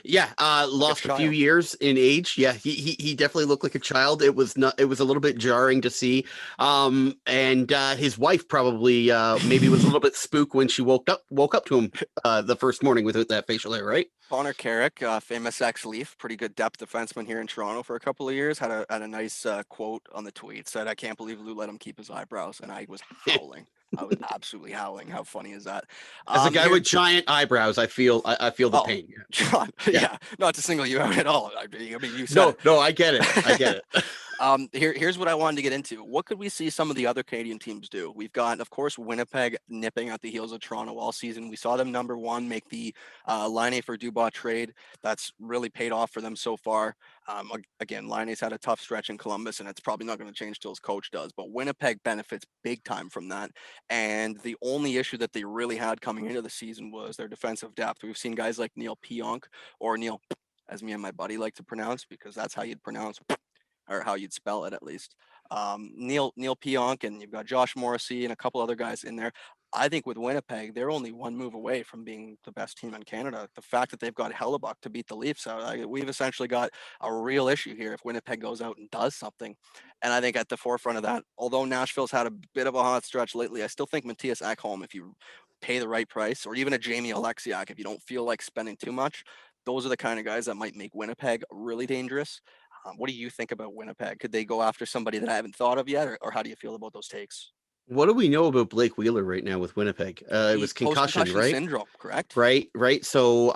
S1: Yeah, lost a few years in age. Yeah, he definitely looked like a child. It was a little bit jarring to see. And his wife probably maybe was a little bit spooked when she woke up to him the first morning without that facial hair, right?
S2: Connor Carrick, famous ex-Leaf, pretty good depth defenseman here in Toronto for a couple of years, had a nice quote on the tweet, said, "I can't believe Lou let him keep his eyebrows," and I was howling. I was absolutely howling. How funny is that?
S1: As a guy with giant eyebrows, I feel the pain.
S2: John, yeah, not to single you out at all. I mean, you said
S1: no, I get it. I get it.
S2: Here's what I wanted to get into. What could we see some of the other Canadian teams do? We've got, of course, Winnipeg nipping at the heels of Toronto all season. We saw them number one make the Laine for Dubois trade. That's really paid off for them so far. Again, Laine's had a tough stretch in Columbus, and it's probably not going to change till his coach does. But Winnipeg benefits big time from that. And the only issue that they really had coming into the season was their defensive depth. We've seen guys like Neil Pionk, or Neil, as me and my buddy like to pronounce, because that's how you'd pronounce, or how you'd spell it at least. Neil Pionk, and you've got Josh Morrissey and a couple other guys in there. I think with Winnipeg, they're only one move away from being the best team in Canada. The fact that they've got Hellebuck to beat the Leafs out, we've essentially got a real issue here if Winnipeg goes out and does something. And I think at the forefront of that, although Nashville's had a bit of a hot stretch lately, I still think Matthias Ekholm, if you pay the right price, or even a Jamie Alexiak, if you don't feel like spending too much, those are the kind of guys that might make Winnipeg really dangerous. What do you think about Winnipeg? Could they go after somebody that I haven't thought of yet, or how do you feel about those takes?
S1: What do we know about Blake Wheeler right now with Winnipeg? It was
S2: He's
S1: concussion,
S2: post-concussion
S1: right?
S2: syndrome, correct?
S1: Right. So,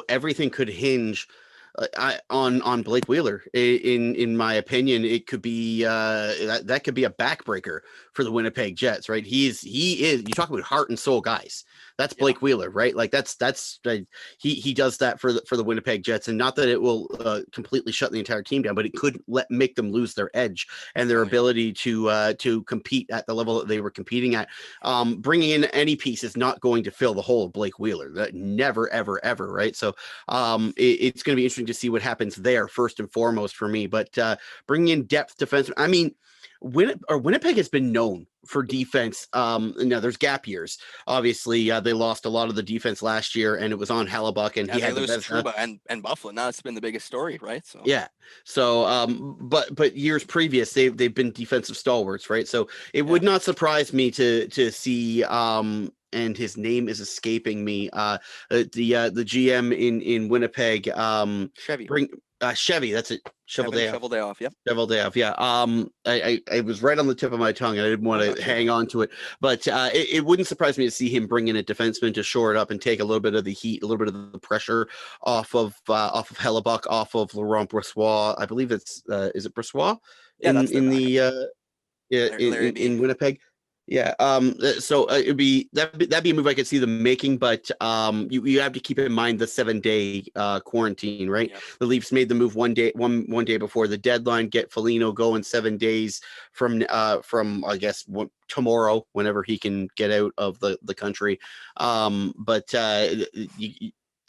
S1: everything could hinge on Blake Wheeler. In my opinion, it could be that could be a backbreaker for the Winnipeg Jets, right? He is. You talk about heart and soul guys. That's
S2: Yeah.
S1: Blake Wheeler, right? Like that's he does that for the Winnipeg Jets, and not that it will completely shut the entire team down, but it could make them lose their edge and their ability to compete at the level that they were competing at. Bringing in any piece is not going to fill the hole of Blake Wheeler. That never, ever, ever, right? So it's going to be interesting to see what happens there first and foremost for me. But bringing in depth defense, I mean, Winnipeg has been known for defense. Now there's gap years. Obviously, they lost a lot of the defense last year, and it was on Hellebuck, and
S2: Yeah,
S1: he
S2: they
S1: had the
S2: lose
S1: best.
S2: Trouba and Buffalo. Now it's been the biggest story, right? So
S1: Yeah. So, but years previous, they've been defensive stalwarts, right? So it
S2: yeah,
S1: would not surprise me to see and his name is escaping me. The GM in Winnipeg
S2: Chevy,
S1: bring Chevy. That's it.
S2: Kevin Shovel Day off. Yep.
S1: Devil Day Off, yeah. I was right on the tip of my tongue, and I didn't want
S2: I
S1: to
S2: got you.
S1: hang on to it, but it wouldn't surprise me to see him bring in a defenseman to shore it up and take a little bit of the heat, a little bit of the pressure off of Hellebuck, off of Laurent Brossoit. I believe it's is it Brossoit
S2: Yeah, that's their
S1: in
S2: backup.
S1: the
S2: Larry B.
S1: in Winnipeg. Yeah. So it'd be that'd be a move I could see them making, but you have to keep in mind the 7-day quarantine, right?
S2: Yep.
S1: The Leafs made the move one day before the deadline. Get Foligno going 7 days from I guess tomorrow, whenever he can get out of the country. But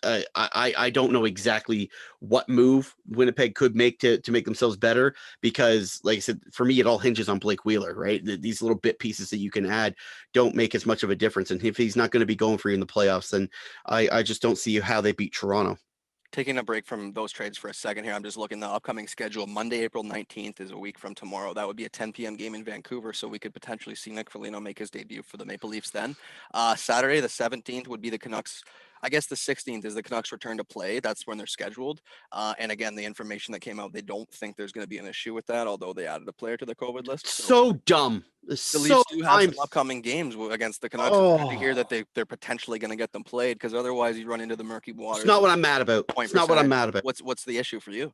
S1: I don't know exactly what move Winnipeg could make to make themselves better, because like I said, for me it all hinges on Blake Wheeler, right? These little bit pieces that you can add don't make as much of a difference, and if he's not going to be going for you in the playoffs, then I just don't see how they beat Toronto.
S2: Taking a break from those trades for a second here, I'm just looking at the upcoming schedule. Monday, April 19th is a week from tomorrow. That would be a 10 p.m. game in Vancouver, so we could potentially see Nick Foligno make his debut for the Maple Leafs then. Saturday, the 17th, would be the Canucks. I guess the 16th is the Canucks return to play. That's when they're scheduled. And again, the information that came out, they don't think there's going to be an issue with that, although they added a player to the COVID list.
S1: So dumb.
S2: The
S1: So
S2: Leafs do have some upcoming games against the Canucks. It's good to hear that they're potentially going to get them played, because otherwise you run into the murky waters.
S1: It's not what I'm mad about.
S2: Point
S1: It's not what I'm
S2: percentage.
S1: mad about.
S2: What's the issue for you?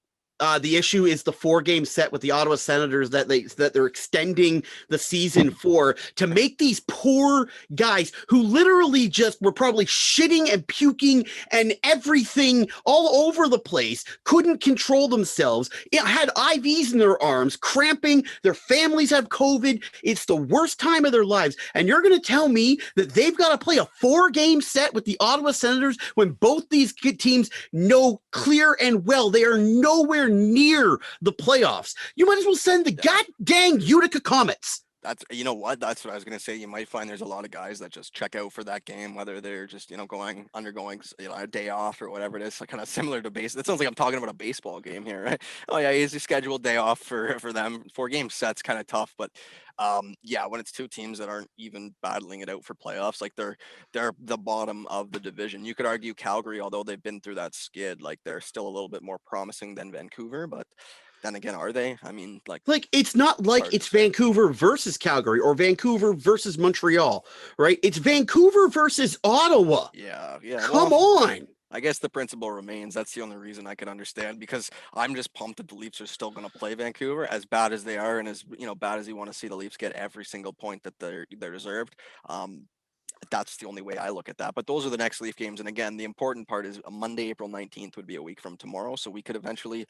S1: The issue is the 4-game set with the Ottawa Senators that they're extending the season for, to make these poor guys who literally just were probably shitting and puking and everything all over the place, couldn't control themselves, had IVs in their arms, cramping, their families have COVID. It's the worst time of their lives. And you're going to tell me that they've got to play a 4-game set with the Ottawa Senators when both these teams know clear and well they are nowhere near the playoffs? You might as well send the god dang Utica Comets.
S2: That's, you know what? That's what I was going to say. You might find there's a lot of guys that just check out for that game, whether they're just, undergoing, a day off or whatever it is. Like, kind of similar to base. That sounds like I'm talking about a baseball game here, right? Oh yeah, he's a scheduled day off for them. 4-game sets kind of tough, but yeah, when it's two teams that aren't even battling it out for playoffs, like they're the bottom of the division. You could argue Calgary, although they've been through that skid, like they're still a little bit more promising than Vancouver, but then again, are they? I mean, like
S1: it's not like it's Vancouver versus Calgary or Vancouver versus Montreal, right? It's Vancouver versus Ottawa.
S2: Yeah.
S1: Come on.
S2: I guess the principle remains. That's the only reason I could understand, because I'm just pumped that the Leafs are still going to play Vancouver, as bad as they are, and as bad as you want to see the Leafs get every single point that they're deserved. That's the only way I look at that. But those are the next Leaf games. And again, the important part is Monday, April 19th would be a week from tomorrow. So we could eventually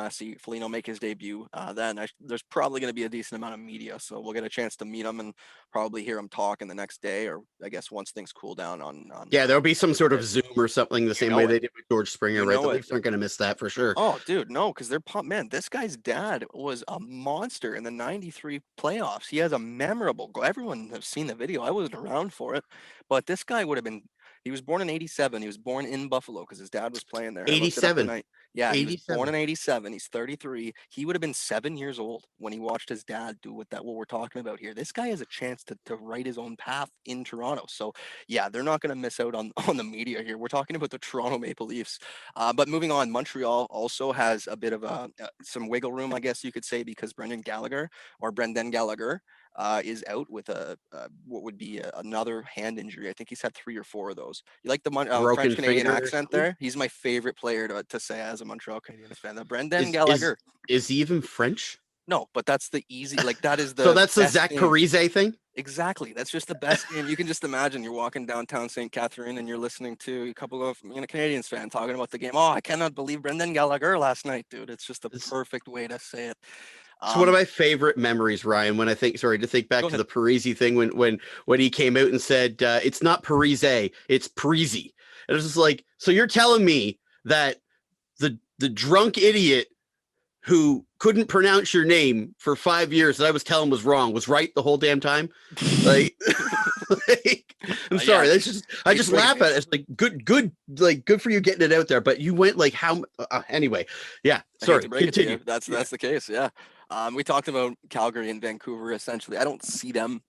S2: see Foligno make his debut. Then there's probably going to be a decent amount of media. So we'll get a chance to meet him and probably hear him talk in the next day, or I guess once things cool down on
S1: Yeah, there'll be some sort of
S2: Thursday.
S1: Zoom or something the
S2: You
S1: same
S2: know
S1: way
S2: it.
S1: they did with George Springer,
S2: You
S1: right? The
S2: know it.
S1: Leafs aren't going to miss that for sure.
S2: Oh, dude, no, because they're pumped. Man, this guy's dad was a monster in the 93 playoffs. He has a memorable goal. Everyone has seen the video. I wasn't around for it, but this guy would have been, he was born in 87. He was born in Buffalo because his dad was playing there. I looked it up
S1: 87.
S2: tonight. Yeah, he was born
S1: 87.
S2: in 87. He's 33. He would have been 7 years old when he watched his dad do what we're talking about here. This guy has a chance to write his own path in Toronto. So yeah, they're not going to miss out on the media here. We're talking about the Toronto Maple Leafs. But moving on, Montreal also has a bit of some wiggle room, I guess you could say, because Brendan Gallagher is out with what would be another hand injury. I think he's had 3 or 4 of those. You like the
S1: Broken
S2: French Canadian
S1: finger or
S2: accent
S1: something?
S2: there? He's my favorite player to say as a Montreal Canadiens fan. Brendan
S1: Is
S2: Gallagher.
S1: is he even French?
S2: No, but that's the easy. Like that is the.
S1: So that's the
S2: best
S1: Zach
S2: name.
S1: Parise thing.
S2: Exactly. That's just the best game. You can just imagine you're walking downtown St. Catherine and you're listening to a couple of Canadians fan talking about the game. Oh, I cannot believe Brendan Gallagher last night, dude. It's just the perfect way to say it.
S1: It's one of my favorite memories, Ryan. When I think, sorry, to think back to the Parise thing when he came out and said it's not Parise, it's Parise. And it was just like, so you're telling me that the drunk idiot who couldn't pronounce your name for 5 years that I was telling was wrong was right the whole damn time? Like, I'm sorry. That's just I just laugh at it. It's like good for you getting it out there. But you went like how anyway? Yeah. Sorry. Continue.
S2: That's the case. Yeah. We talked about Calgary and Vancouver. Essentially, I don't see them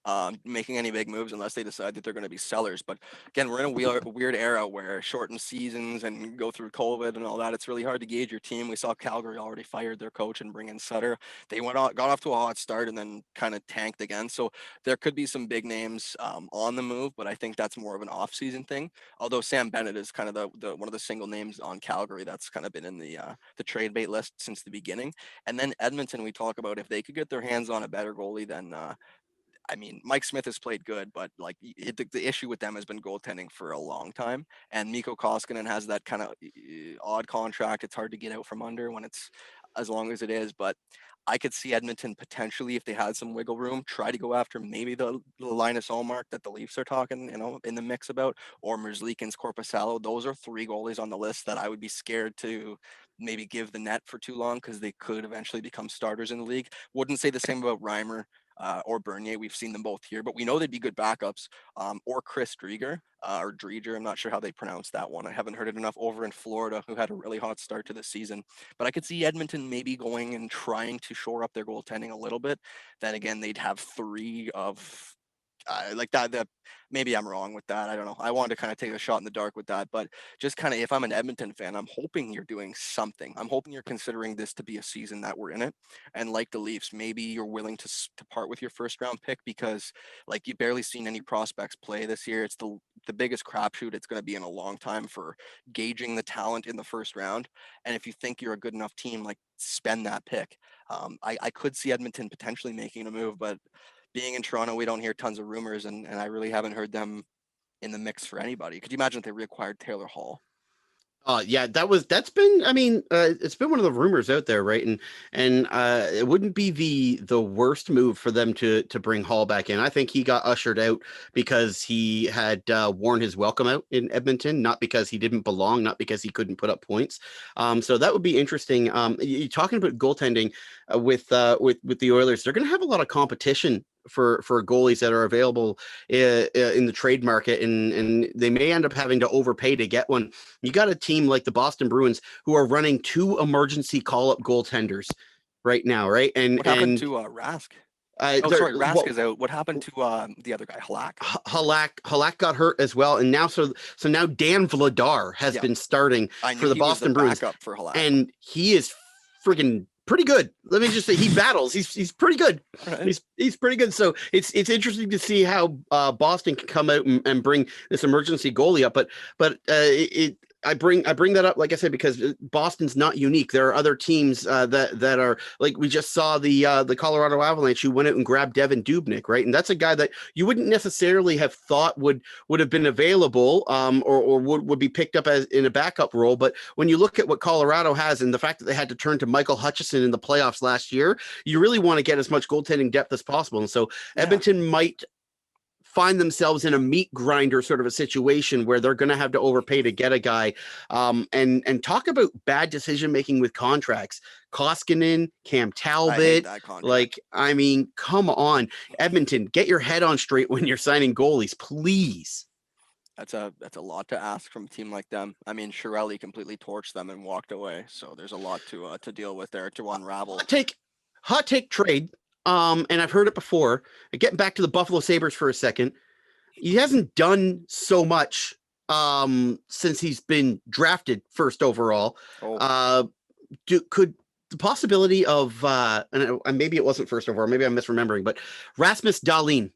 S2: making any big moves unless they decide that they're going to be sellers. But again, we're in a weird era where shortened seasons and go through COVID and all that. It's really hard to gauge your team. We saw Calgary already fired their coach and bring in Sutter. They got off to a hot start and then kind of tanked again. So there could be some big names on the move, but I think that's more of an off-season thing. Although Sam Bennett is kind of the one of the single names on Calgary that's kind of been in the trade bait list since the beginning. And then Edmonton, we talk about if they could get their hands on a better goalie than I mean, Mike Smith has played good, but like the issue with them has been goaltending for a long time. And Mikko Koskinen has that kind of odd contract. It's hard to get out from under when it's as long as it is. But I could see Edmonton potentially, if they had some wiggle room, try to go after maybe the Linus Ullmark that the Leafs are talking, in the mix about, or Merzlikins, Korpisalo. Those are 3 goalies on the list that I would be scared to maybe give the net for too long because they could eventually become starters in the league. Wouldn't say the same about Reimer or Bernier. We've seen them both here, but we know they'd be good backups. Or Chris Drieger or Drieger. I'm not sure how they pronounce that one. I haven't heard it enough over in Florida, who had a really hot start to the season. But I could see Edmonton maybe going and trying to shore up their goaltending a little bit. Then again, they'd have 3 of like that maybe I'm wrong with that. I don't know. I wanted to kind of take a shot in the dark with that, but just kind of, if I'm an Edmonton fan, I'm hoping you're doing something. I'm hoping you're considering this to be a season that we're in it. And like the Leafs, maybe you're willing to part with your first round pick because like you've barely seen any prospects play this year. It's the biggest crapshoot it's going to be in a long time for gauging the talent in the first round. And if you think you're a good enough team, like spend that pick. I could see Edmonton potentially making a move, but being in Toronto, we don't hear tons of rumors, and I really haven't heard them in the mix for anybody. Could you imagine if they reacquired Taylor Hall?
S1: Yeah, that's been, I mean, it's been one of the rumors out there, right? And it wouldn't be the worst move for them to bring Hall back in. I think he got ushered out because he had worn his welcome out in Edmonton, not because he didn't belong, not because he couldn't put up points. So that would be interesting. You're talking about goaltending with the Oilers. They're going to have a lot of competition for goalies that are available in the trade market, and they may end up having to overpay to get one. You got a team like the Boston Bruins who are running 2 emergency call-up goaltenders right now, right? And
S2: what happened to Rask? Rask is out. What happened to the other guy, Halak?
S1: Halak got hurt as well, and now so now Dan Vladar has been starting for the Boston Bruins,
S2: for Halak.
S1: and he is friggin' pretty good. Let me just say, he battles. He's pretty good. Right. He's pretty good. So it's interesting to see how Boston can come out and bring this emergency goalie up. But I bring that up, like I said, because Boston's not unique. There are other teams that are like, we just saw the Colorado Avalanche who went out and grabbed Devin Dubnyk, right? And that's a guy that you wouldn't necessarily have thought would have been available, or would be picked up as in a backup role. But when you look at what Colorado has and the fact that they had to turn to Michael Hutchison in the playoffs last year, you really want to get as much goaltending depth as possible. And so Edmonton might find themselves in a meat grinder sort of a situation where they're going to have to overpay to get a guy. And talk about bad decision making with contracts. Koskinen, Cam Talbot, like, I mean, come on, Edmonton, get your head on straight when you're signing goalies, please.
S2: That's a lot to ask from a team like them. I mean, Chiarelli completely torched them and walked away, so there's a lot to deal with there, to unravel.
S1: Hot take trade. And I've heard it before. Getting back to the Buffalo Sabres for a second, he hasn't done so much since he's been drafted first overall. Could the possibility of and maybe it wasn't first overall, maybe I'm misremembering, but Rasmus Dahlin,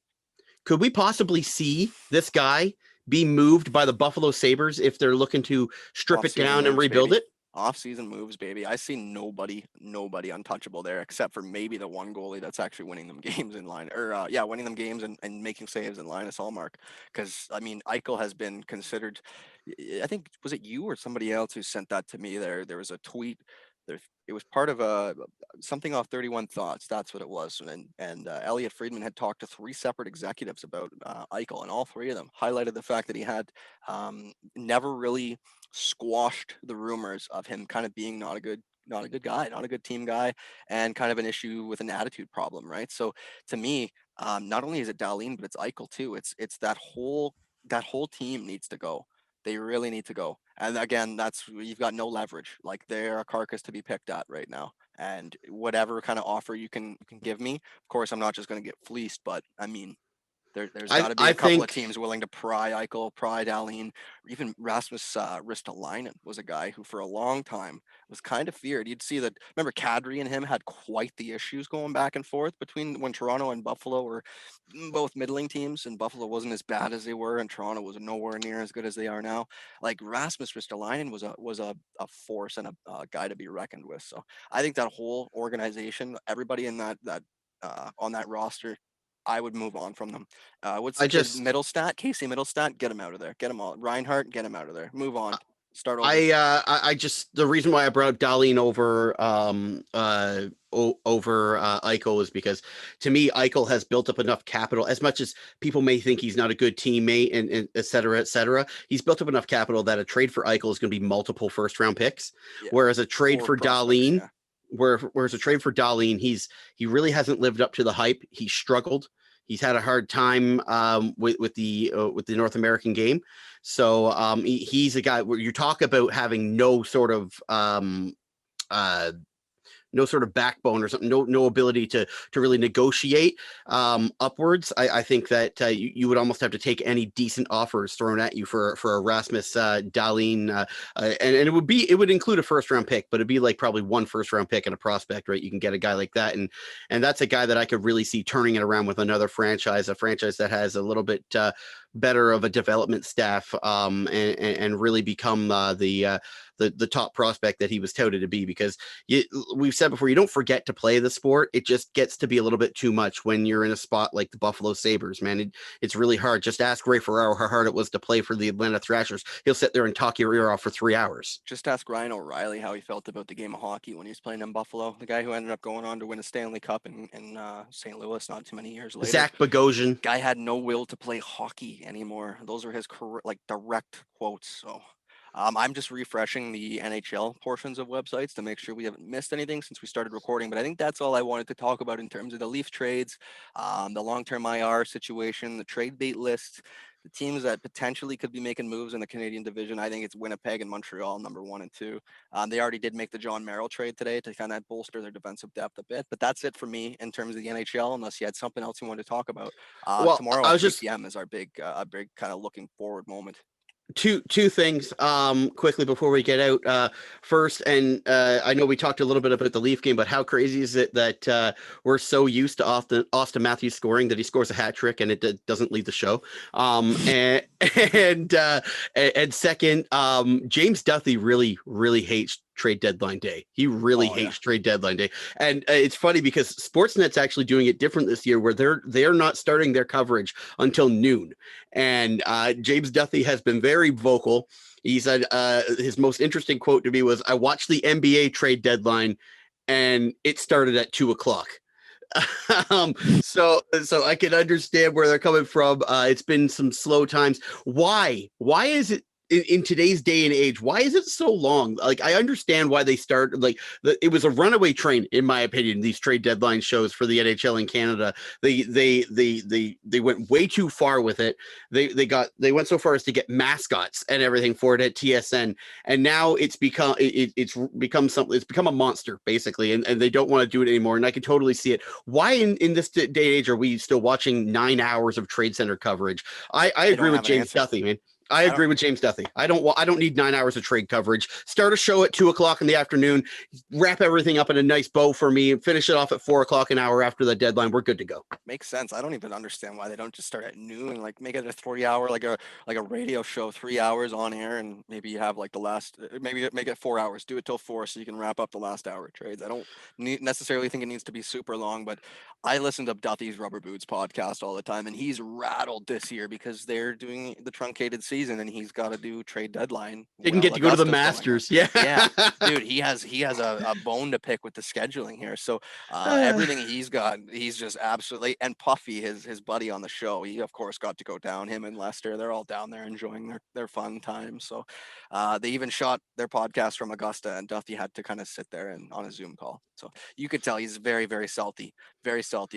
S1: could we possibly see this guy be moved by the Buffalo Sabres if they're looking to strip it down and rebuild it?
S2: Off-season moves, baby. I see nobody untouchable there, except for maybe the one goalie that's actually winning them games in line, or winning them games and making saves in Linus Ullmark. Because I mean, Eichel has been considered. I think, was it you or somebody else who sent that to me? There was a tweet. It was part of something off 31 Thoughts. That's what it was. And Elliot Friedman had talked to 3 separate executives about Eichel, and all 3 of them highlighted the fact that he had never really squashed the rumors of him kind of being not a good guy, not a good team guy, and kind of an issue with an attitude problem, right? So to me, not only is it Dahlin, but it's Eichel too. It's that whole team needs to go. They really need to go. And again, you've got no leverage. Like, they're a carcass to be picked at right now. And whatever kind of offer you can give me, of course, I'm not just going to get fleeced, but I mean, there's got to be a couple of teams willing to pry Eichel, pry Dahlin, or even Rasmus Ristolainen was a guy who for a long time was kind of feared. You'd see that. Remember, Kadri and him had quite the issues going back and forth between when Toronto and Buffalo were both middling teams, and Buffalo wasn't as bad as they were, and Toronto was nowhere near as good as they are now. Like, Rasmus Ristolainen was a force and a guy to be reckoned with. So I think that whole organization, everybody in that on that roster, I would move on from them. What's the Middlestat? Casey Middlestat, get him out of there. Get him all. Reinhardt, get him out of there. Move on. Start over.
S1: I just, the reason why I brought up Dahlin over Eichel is because, to me, Eichel has built up enough capital. As much as people may think he's not a good teammate and et cetera, he's built up enough capital that a trade for Eichel is going to be multiple first round picks, whereas a trade for Dahlin. Whereas a trade for Dahlin, he really hasn't lived up to the hype. He's struggled. He's had a hard time with the North American game. So he's a guy where you talk about having no sort of backbone or something, no ability to really negotiate upwards. I think that you would almost have to take any decent offers thrown at you for a Rasmus Dahlin, and it would include a first round pick, but it'd be like probably 1 first round pick and a prospect, right? You can get a guy like that, and that's a guy that I could really see turning it around with another franchise, a franchise that has a little bit better of a development staff, and really become the top prospect that he was touted to be. Because we've said before, you don't forget to play the sport. It just gets to be a little bit too much when you're in a spot like the Buffalo Sabres, man. It's really hard. Just ask Ray Ferraro how hard it was to play for the Atlanta Thrashers. He'll sit there and talk your ear off for 3 hours.
S2: Just ask Ryan O'Reilly how he felt about the game of hockey when he was playing in Buffalo. The guy who ended up going on to win a Stanley Cup in St. Louis not too many years later.
S1: Zach Bogosian.
S2: Guy had no will to play hockey anymore. Those are his direct quotes. So I'm just refreshing the NHL portions of websites to make sure we haven't missed anything since we started recording. But I think that's all I wanted to talk about in terms of the Leaf trades, the long-term IR situation, the trade bait list, the teams that potentially could be making moves in the Canadian division. I think it's Winnipeg and Montreal, number 1 and 2. They already did make the John Merrill trade today to kind of bolster their defensive depth a bit. But that's it for me in terms of the NHL, unless you had something else you wanted to talk about. Tomorrow at 3 p.m. is our big kind of looking forward moment.
S1: two things quickly before we get out. First, and I know we talked a little bit about the Leaf game, but how crazy is it that we're so used to Austin Matthews scoring that he scores a hat trick and it doesn't leave the show. And and second, James Duthie really hates trade deadline day. He really hates trade deadline day. And it's funny because Sportsnet's actually doing it different this year, where they're not starting their coverage until noon. And James Duthie has been very vocal. He said his most interesting quote to me was, "I watched the NBA trade deadline, and it started at 2:00." So I can understand where they're coming from. It's been some slow times. Why is it in today's day and age, why is it so long? Like, I understand why they start, like, it was a runaway train, in my opinion, these trade deadline shows for the NHL in Canada. They went way too far with it. They went so far as to get mascots and everything for it at TSN, and now it's become a monster, basically, and they don't want to do it anymore. And I can totally see it. Why in this day and age are we still watching 9 hours of Trade Center coverage? I agree with James Duthie, man. I agree with James Duthie. I don't need 9 hours of trade coverage. Start a show at 2:00 in the afternoon, wrap everything up in a nice bow for me, and finish it off at 4:00, an hour after the deadline. We're good to go.
S2: Makes sense. I don't even understand why they don't just start at noon, like make it a 3-hour, like a radio show, 3 hours on air, and maybe you have like the last, maybe make it 4 hours. Do it till 4 so you can wrap up the last hour of trades. I don't necessarily think it needs to be super long, but I listen to Duthie's Rubber Boots podcast all the time, and he's rattled this year because they're doing the truncated season, and he's got to do trade deadline.
S1: Didn't get to go to the Masters. Yeah,
S2: dude, he has a bone to pick with the scheduling here. So everything he's got, he's just absolutely. And Puffy, his buddy on the show, he of course got to go down. Him and Lester, they're all down there enjoying their fun time. So they even shot their podcast from Augusta, and Duthie had to kind of sit there and on a Zoom call. So you could tell he's very salty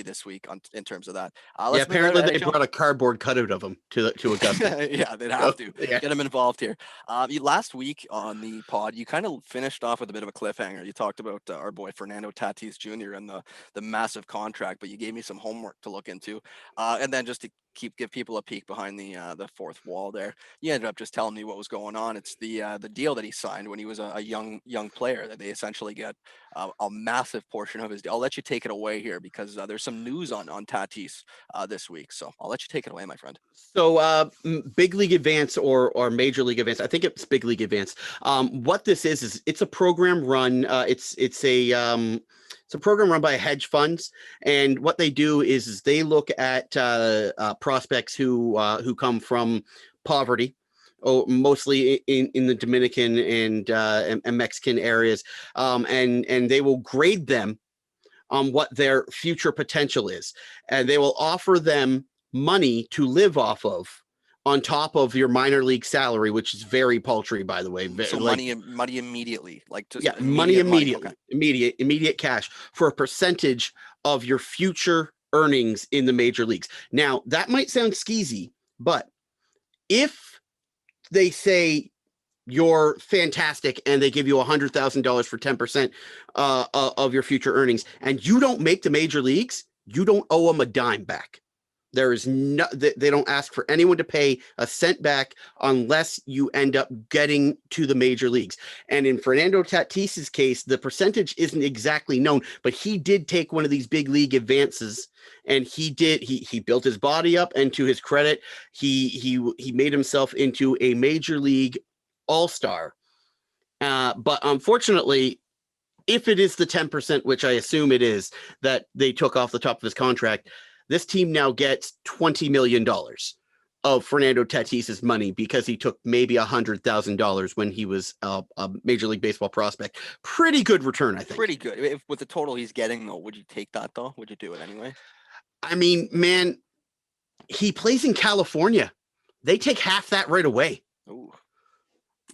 S2: this week in terms of that.
S1: Apparently they brought a cardboard cutout of him to Augusta.
S2: Yeah, they'd have to get him involved here. Last week on the pod, you kind of finished off with a bit of a cliffhanger. You talked about our boy Fernando Tatis Jr. and the massive contract, but you gave me some homework to look into, and then just to give people a peek behind the fourth wall there, you ended up just telling me what was going on. It's the deal that he signed when he was a young player, that they essentially get a massive portion of his deal. I'll let you take it away here because there's some news on Tatis this week, so I'll let you take it away, my friend.
S1: So Big League Advance or Major League Advance, I think it's Big League Advance. What this is it's a program run. It's a program run by hedge funds, and what they do is they look at prospects who come from poverty, mostly in the Dominican and Mexican areas, and they will grade them on what their future potential is, and they will offer them money to live off of on top of your minor league salary, which is very paltry, by the way.
S2: So money immediately, like just
S1: money immediately,
S2: okay.
S1: immediate cash for a percentage of your future earnings in the major leagues. Now, that might sound skeezy, but if they say you're fantastic and they give you $100,000 for 10% of your future earnings, and you don't make the major leagues, you don't owe them a dime back. There is no, they don't ask for anyone to pay a cent back unless you end up getting to the major leagues. And in Fernando Tatis's case, the percentage isn't exactly known, but he did take one of these big league advances, and he built his body up, and to his credit, he made himself into a major league all-star. But unfortunately, if it is the 10%, which I assume it is, that they took off the top of his contract, this team now gets $20 million of Fernando Tatis's money because he took maybe $100,000 when he was a Major League Baseball prospect. Pretty good return, I think.
S2: Pretty good. With the total he's getting, though, would you take that, though? Would you do it anyway?
S1: I mean, man, he plays in California. They take half that right away.
S2: Ooh.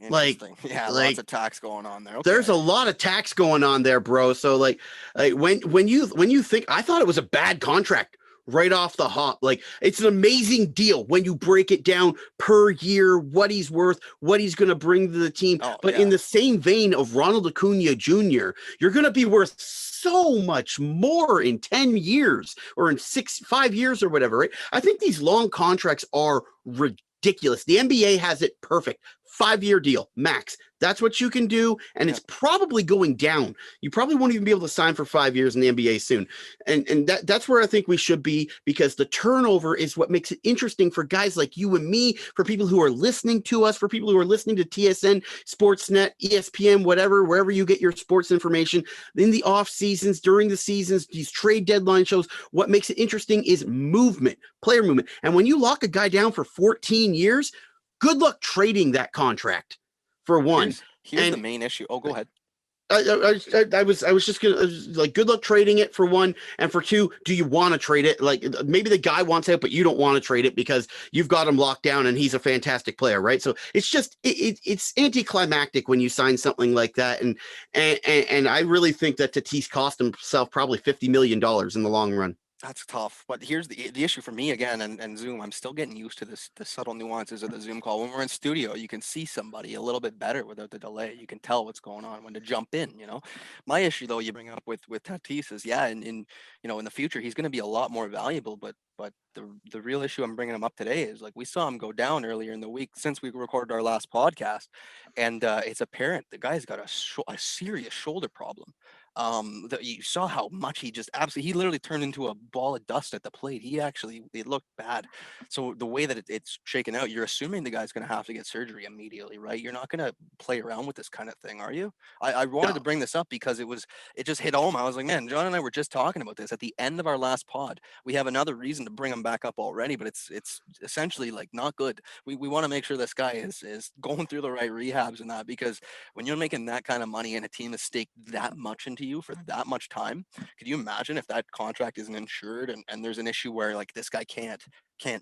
S1: Like,
S2: lots of tax going on there. Okay.
S1: There's a lot of tax going on there, bro. So like when you think, I thought it was a bad contract right off the hop. Like, it's an amazing deal when you break it down per year, what he's worth, what he's going to bring to the team. In the same vein of Ronald Acuna Jr., you're going to be worth so much more in 10 years or in 5 years or whatever, right? I think these long contracts are ridiculous. ridiculous. The NBA has it perfect. 5-year deal, max. That's what you can do, and it's probably going down. You probably won't even be able to sign for 5 years in the NBA soon. And that's where I think we should be, because the turnover is what makes it interesting for guys like you and me, for people who are listening to us, for people who are listening to TSN, Sportsnet, ESPN, whatever, wherever you get your sports information in the off seasons, during the seasons, these trade deadline shows. What makes it interesting is movement, player movement. And when you lock a guy down for 14 years, good luck trading that contract, for one.
S2: Here's the main issue. Oh, go ahead.
S1: I was just gonna like, good luck trading it, for one, and for two, do you want to trade it? Like, maybe the guy wants it, but you don't want to trade it because you've got him locked down and he's a fantastic player, right? So it's just it's anticlimactic when you sign something like that, and I really think that Tatis cost himself probably $50 million in the long run.
S2: That's tough. But here's the issue for me again, and Zoom. I'm still getting used to the subtle nuances of the Zoom call. When we're in studio, you can see somebody a little bit better without the delay. You can tell what's going on, when to jump in. My issue though, you bring up with Tatis is, yeah, in the future he's going to be a lot more valuable. But the real issue I'm bringing him up today is, like, we saw him go down earlier in the week since we recorded our last podcast, and it's apparent the guy's got a serious shoulder problem. That you saw how much he just absolutely, he literally turned into a ball of dust at the plate. It looked bad. So the way that it's shaken out, you're assuming the guy's going to have to get surgery immediately, right? You're not going to play around with this kind of thing, are you? I wanted to bring this up because it just hit home. I was like, man, John and I were just talking about this at the end of our last pod. We have another reason to bring him back up already, but it's essentially like not good. We want to make sure this guy is going through the right rehabs and that, because when you're making that kind of money and a team has staked that much into you for that much time, could you imagine if that contract isn't insured, and there's an issue where, like, this guy can't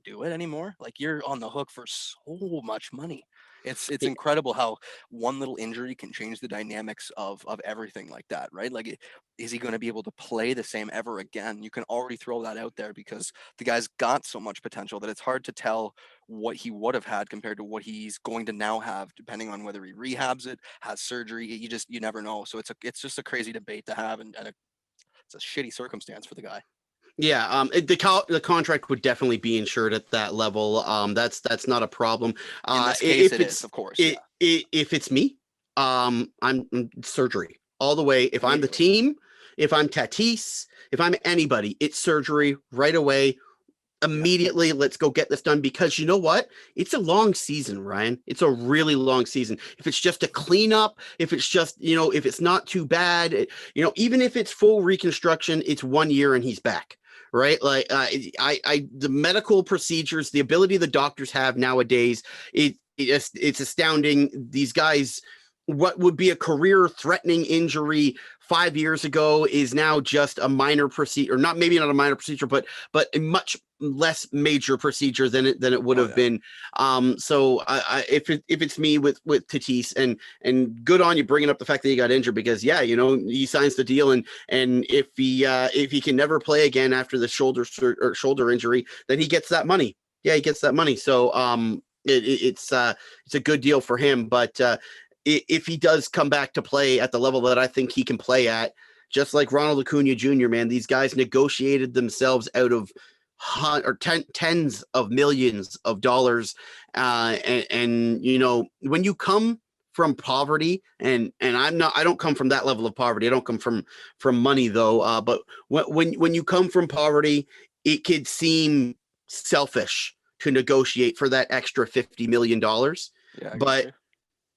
S2: do it anymore? Like, you're on the hook for so much money. It's incredible how one little injury can change the dynamics of everything like that, right? Like, is he going to be able to play the same ever again? You can already throw that out there, because the guy's got so much potential that it's hard to tell what he would have had compared to what he's going to now have, depending on whether he rehabs it, has surgery. You never know. So it's just a crazy debate to have, and it's a shitty circumstance for the guy.
S1: Yeah, the contract would definitely be insured at that level. That's not a problem.
S2: In this case, it is, of course.
S1: If it's me, I'm surgery all the way. If I'm the team, if I'm Tatis, if I'm anybody, it's surgery right away, immediately. Let's go get this done, because you know what? It's a long season, Ryan. It's a really long season. If it's just a cleanup, if it's just, if it's not too bad, even if it's full reconstruction, it's 1 year and he's back. Right? Like, the medical procedures, the ability the doctors have nowadays, it's astounding. These guys, what would be a career-threatening injury 5 years ago is now just a minor procedure, or maybe not a minor procedure, but a much less major procedure than it would have been. So if it's me with Tatis, and good on you bringing up the fact that he got injured, because he signs the deal, and if he can never play again after the shoulder injury, then he gets that money. Yeah, he gets that money. So it's a good deal for him, but if he does come back to play at the level that I think he can play at, just like Ronald Acuna Jr., man, these guys negotiated themselves out of tens of millions of dollars. And when you come from poverty, and I don't come from that level of poverty. I don't come from money though. But when you come from poverty, it could seem selfish to negotiate for that extra $50 million. Yeah, but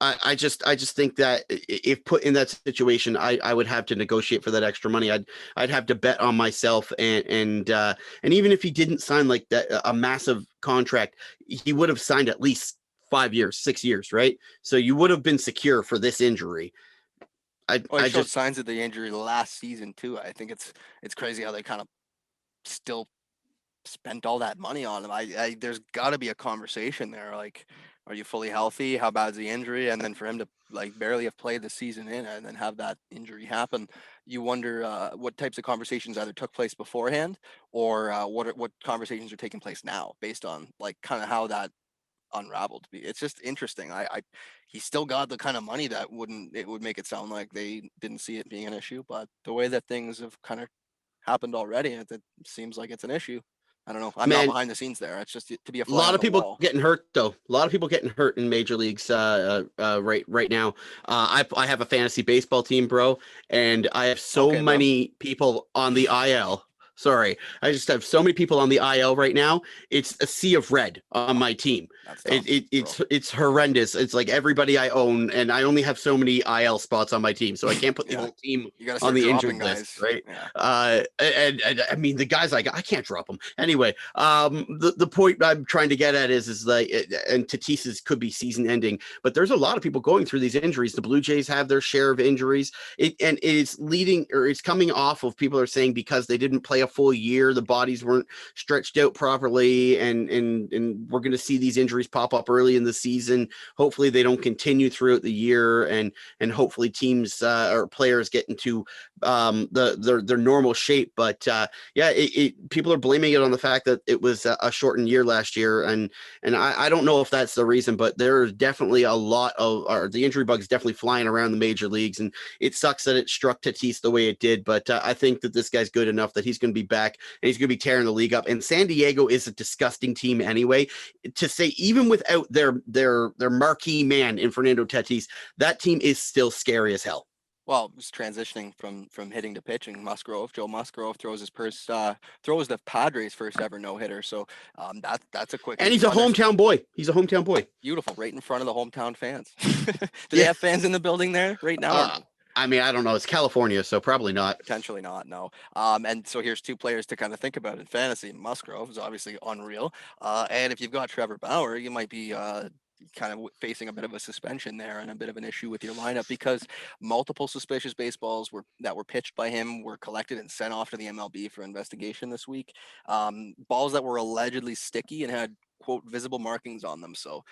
S1: I just think that if put in that situation, I would have to negotiate for that extra money. I'd have to bet on myself, and even if he didn't sign like that a massive contract, he would have signed at least 5 years, 6 years, right? So you would have been secure for this injury.
S2: I showed signs of the injury last season too. I think it's crazy how they kind of still spent all that money on him. There's got to be a conversation there, like, are you fully healthy? How bad's the injury? And then for him to, like, barely have played the season in and then have that injury happen, you wonder what types of conversations either took place beforehand, or what conversations are taking place now based on, like, kind of how that unraveled. It's just interesting. He still got the kind of money that it would make it sound like they didn't see it being an issue, but the way that things have kind of happened already, it seems like it's an issue. I don't know. I'm not
S1: Man,
S2: behind the scenes there. It's just to be a
S1: a
S2: fly
S1: lot
S2: on
S1: of
S2: the
S1: people
S2: wall.
S1: getting hurt though. A lot of people getting hurt in major leagues right now. I have a fantasy baseball team, bro, and I have so
S2: Okay, bro.
S1: many people on the IL. Sorry, I just have so many people on the IL right now. It's a sea of red on my team.
S2: That's
S1: It,
S2: tough,
S1: it
S2: bro.
S1: it's horrendous. It's like everybody I own, and I only have so many IL spots on my team, so I can't put the
S2: Yeah,
S1: whole team
S2: you got to
S1: on
S2: start
S1: the
S2: dropping
S1: injured list,
S2: guys.
S1: right?
S2: Yeah.
S1: And I mean the guys I can't drop them anyway. The point I'm trying to get at is like, and Tatis's could be season ending, but there's a lot of people going through these injuries. The Blue Jays have their share of injuries. And it's leading, or it's coming off of, people are saying because they didn't play a full year, the bodies weren't stretched out properly, and we're going to see these injuries pop up early in the season. Hopefully they don't continue throughout the year, and hopefully teams or players get into their normal shape. But yeah, people are blaming it on the fact that it was a shortened year last year, and I don't know if that's the reason, but there's definitely a lot of, or the injury bugs definitely flying around the major leagues, and it sucks that it struck Tatis the way it did. But I think that this guy's good enough that he's going to be back, and he's going to be tearing the league up. And San Diego is a disgusting team anyway. To say, even without their marquee man in Fernando Tatis, that team is still scary as hell.
S2: Well, just transitioning from hitting to pitching, Joe Musgrove throws the Padres' first ever no hitter. So that's a quick
S1: And
S2: and
S1: he's a hometown boy. He's a hometown boy.
S2: beautiful, right in front of the hometown fans. Do they
S1: Yeah.
S2: have fans in the building there right now or
S1: Uh,
S2: no?
S1: I mean, I don't know. It's California, so probably not.
S2: Potentially not, no. And so here's two players to kind of think about in fantasy. Musgrove is obviously unreal. And if you've got Trevor Bauer, you might be kind of facing a bit of a suspension there and a bit of an issue with your lineup because multiple suspicious baseballs that were pitched by him were collected and sent off to the MLB for investigation this week. Balls that were allegedly sticky and had quote visible markings on them. So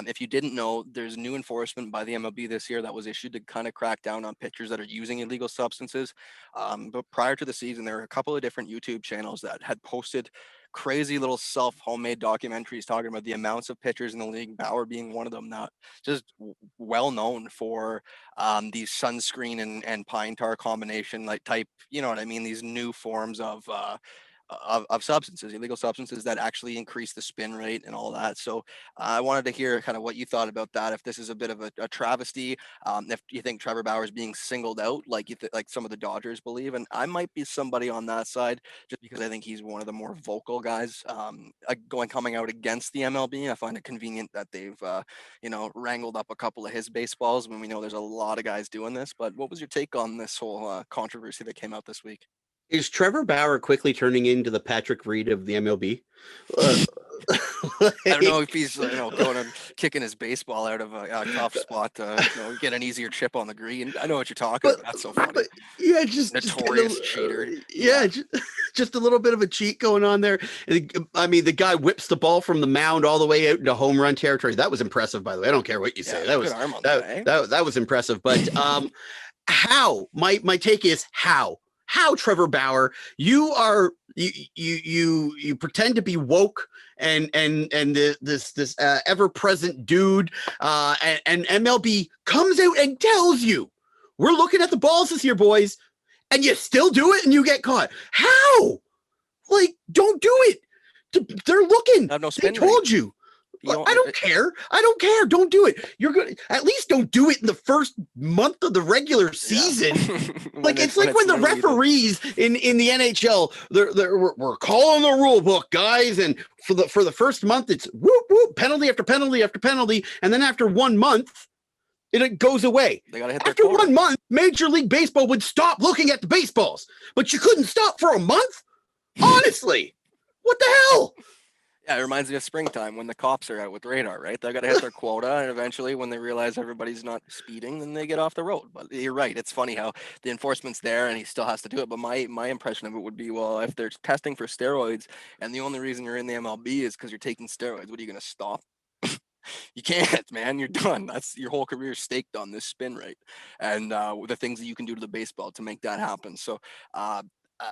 S2: if you didn't know, there's new enforcement by the MLB this year that was issued to kind of crack down on pitchers that are using illegal substances. But prior to the season, there were a couple of different YouTube channels that had posted crazy little homemade documentaries talking about the amounts of pitchers in the league, Bauer being one of them, not just well known for these sunscreen and pine tar combination like type, you know what I mean, these new forms of substances, illegal substances that actually increase the spin rate and all that. So I wanted to hear kind of what you thought about that. If this is a bit of a travesty, if you think Trevor Bauer is being singled out, like like some of the Dodgers believe, and I might be somebody on that side just because I think he's one of the more vocal guys coming out against the MLB. I find it convenient that they've wrangled up a couple of his baseballs when we know there's a lot of guys doing this. But what was your take on this whole controversy that came out this week?
S1: Is Trevor Bauer quickly turning into the Patrick Reed of the MLB? Uh,
S2: I don't know if he's going and kicking his baseball out of a tough spot to get an easier chip on the green. I know what you're talking
S1: but
S2: about. That's so funny.
S1: but yeah, just getting
S2: Notorious cheater.
S1: yeah,
S2: Yeah.
S1: just a little bit of a cheat going on there. I mean, the guy whips the ball from the mound all the way out into home run territory. That was impressive, by the way. I don't care what you say.
S2: Yeah,
S1: That
S2: good
S1: was
S2: arm on the
S1: that
S2: guy.
S1: that was impressive. But how? My take is how. How, Trevor Bauer, you pretend to be woke and this ever present dude, and MLB comes out and tells you we're looking at the balls this year, boys, and you still do it and you get caught. How? Like, don't do it. They're looking.
S2: Have no
S1: They
S2: spin rate.
S1: told you. I don't care. I don't care. Don't do it. You're good. At least don't do it in the first month of the regular season.
S2: Yeah.
S1: Like it's like when the referees in the NHL, we're calling the rule book, guys, and for the first month it's whoop whoop, penalty after penalty after penalty, and then after 1 month it goes away.
S2: They gotta hit
S1: after 1 month, Major League Baseball would stop looking at the baseballs, but you couldn't stop for a month. Honestly, what the hell?
S2: Yeah, it reminds me of springtime when the cops are out with radar, right? They got to hit their quota, and eventually, when they realize everybody's not speeding, then they get off the road. But you're right; it's funny how the enforcement's there, and he still has to do it. But my impression of it would be, well, if they're testing for steroids, and the only reason you're in the MLB is because you're taking steroids, what are you going to stop? You can't, man. You're done. That's your whole career staked on this spin rate, and the things that you can do to the baseball to make that happen. So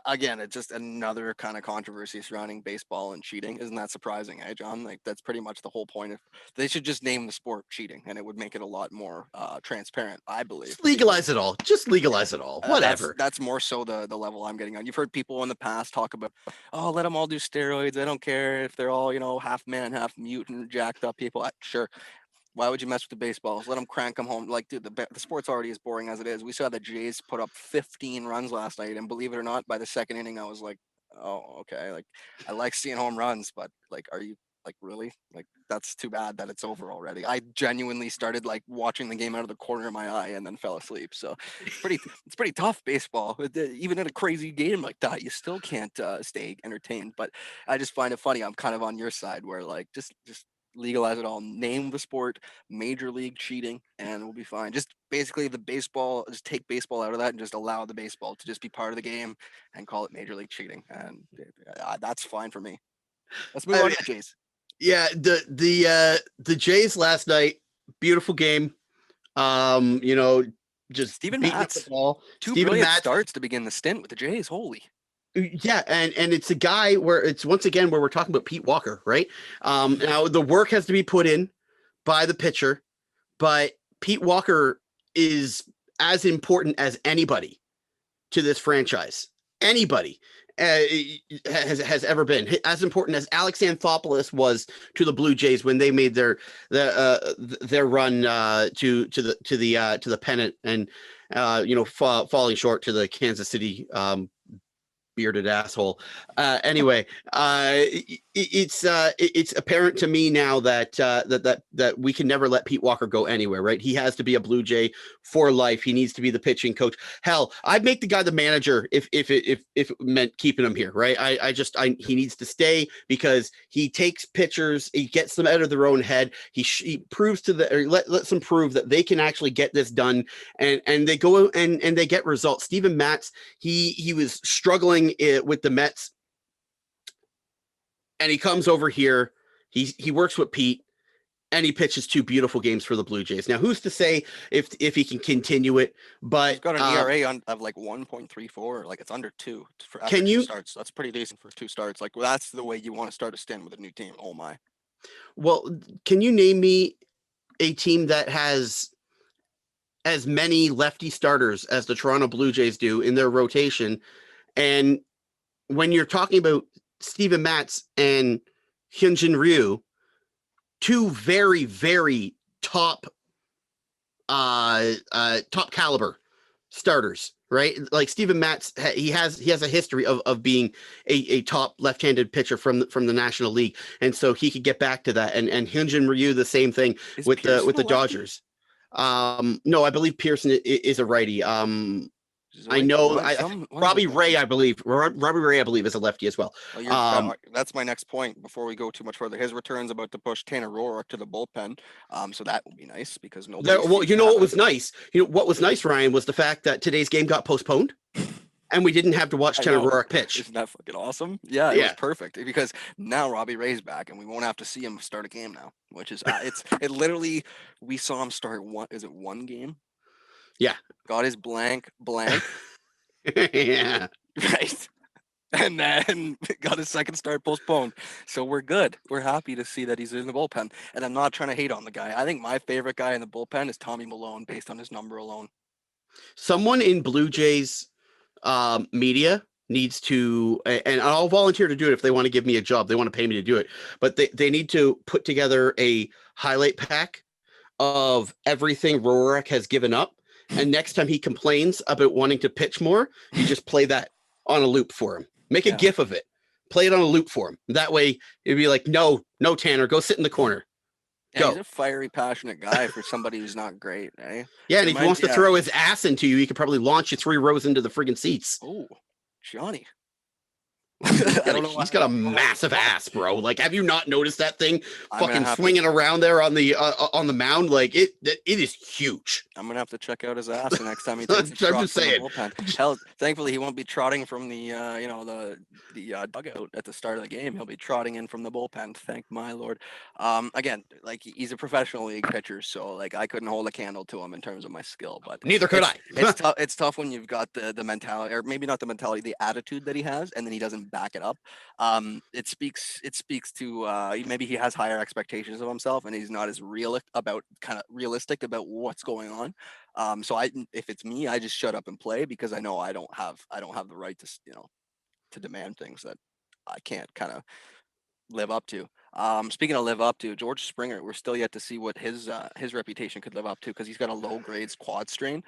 S2: Again, it's just another kind of controversy surrounding baseball and cheating. Isn't that surprising, eh, John? Like that's pretty much the whole point of they should just name the sport cheating, and it would make it a lot more transparent, I believe.
S1: Just legalize it all. Just legalize it all. Whatever.
S2: That's more so the level I'm getting on. You've heard people in the past talk about, oh, let them all do steroids. I don't care if they're all half man, half mutant, jacked up people. Sure. Why would you mess with the baseballs? Let them crank them home. Like, dude, the sport's already as boring as it is. We saw the Jays put up 15 runs last night, and believe it or not, by the second inning, I was like, oh, okay. Like, I like seeing home runs, but like, are you like really? Like, that's too bad that it's over already. I genuinely started like watching the game out of the corner of my eye and then fell asleep. So it's pretty tough baseball. Even in a crazy game like that, you still can't stay entertained. But I just find it funny. I'm kind of on your side where like just legalize it all, name the sport major league cheating, and we'll be fine. Just basically just take baseball out of that and just allow the baseball to just be part of the game and call it major league cheating, and that's fine for me. Let's move on to the Jays.
S1: Yeah, the Jays last night, beautiful game. Just
S2: Steven
S1: beating
S2: Matz,
S1: the ball.
S2: two
S1: Steven
S2: brilliant
S1: Matz,
S2: starts to begin the stint with the Jays. Holy.
S1: yeah, and it's a guy where it's once again where we're talking about Pete Walker, right? Now the work has to be put in by the pitcher, but Pete Walker is as important as anybody to this franchise. Anybody has ever been as important as Alex Anthopoulos was to the Blue Jays when they made their run to the pennant and falling short to the Kansas City bearded asshole. Anyway, it's apparent to me now that we can never let Pete Walker go anywhere, right? He has to be a Blue Jay for life. He needs to be the pitching coach. Hell, I'd make the guy the manager if it meant keeping him here, right? He needs to stay because he takes pitchers, he gets them out of their own head. He proves lets them prove that they can actually get this done, and they go and they get results. Steven Matz, he was struggling with the Mets, and he comes over here. He works with Pete, and he pitches 2 beautiful games for the Blue Jays. Now, who's to say if he can continue it? But
S2: he's got an ERA of like 1.34, like it's under 2 for after
S1: can
S2: 2
S1: you
S2: starts. That's pretty decent for 2 starts. Like, well, that's the way you want to start a stint with a new team. Oh my.
S1: Well, can you name me a team that has as many lefty starters as the Toronto Blue Jays do in their rotation? And when you're talking about Steven Matz and Hyunjin Ryu, 2 very, very top caliber starters, right? Like Steven Matz, he has a history of being a top left-handed pitcher from the National League, and so he could get back to that. And Hyunjin Ryu, the same thing with the Dodgers. No, I believe Pearson is a righty. I know. Robbie Ray, I believe. Robbie Ray, I believe, is a lefty as well.
S2: That's my next point. Before we go too much further, his return's about to push Tanner Roark to the bullpen. So that will be nice because nobody.
S1: Well, you know what was nice? What was nice, Ryan, was the fact that today's game got postponed, and we didn't have to watch Tanner Roark pitch.
S2: Isn't that fucking awesome? Yeah, it was perfect because now Robbie Ray's back, and we won't have to see him start a game now. Which is it literally we saw him start one game.
S1: Yeah.
S2: Got his blank.
S1: Yeah.
S2: Right. And then got his second start postponed. So we're good. We're happy to see that he's in the bullpen. And I'm not trying to hate on the guy. I think my favorite guy in the bullpen is Tommy Malone based on his number alone.
S1: Someone in Blue Jays media needs to, and I'll volunteer to do it if they want to give me a job. They want to pay me to do it. But they need to put together a highlight pack of everything Roark has given up. And next time he complains about wanting to pitch more, you just play that on a loop for him. Make a GIF of it. Play it on a loop for him. That way it'd be like, no, Tanner, go sit in the corner.
S2: Yeah, he's a fiery, passionate guy for somebody who's not great, eh?
S1: Yeah, and if he wants to throw his ass into you, he could probably launch you 3 rows into the friggin' seats.
S2: Oh, Johnny. I don't know.
S1: He's got a massive ass, bro. Like, have you not noticed that thing
S2: I'm gonna
S1: fucking
S2: have to-
S1: swinging around there on the mound? Like, it is huge.
S2: I'm gonna have to check out his ass the next time he
S1: I'm
S2: takes a trot
S1: just
S2: from the
S1: saying.
S2: bullpen. Hell, thankfully he won't be trotting from the dugout at the start of the game. He'll be trotting in from the bullpen. Thank my lord. Again, like he's a professional league pitcher, so like I couldn't hold a candle to him in terms of my skill. But
S1: Neither could I.
S2: it's tough. It's tough when you've got the mentality, or maybe not the mentality, the attitude that he has, and then he doesn't back it up. It speaks to maybe he has higher expectations of himself, and he's not as realistic about what's going on. So if it's me, I just shut up and play because I know I don't have the right to to demand things that I can't kind of live up to. Speaking of live up to, George Springer, we're still yet to see what his reputation could live up to because he's got a low grades quad strain.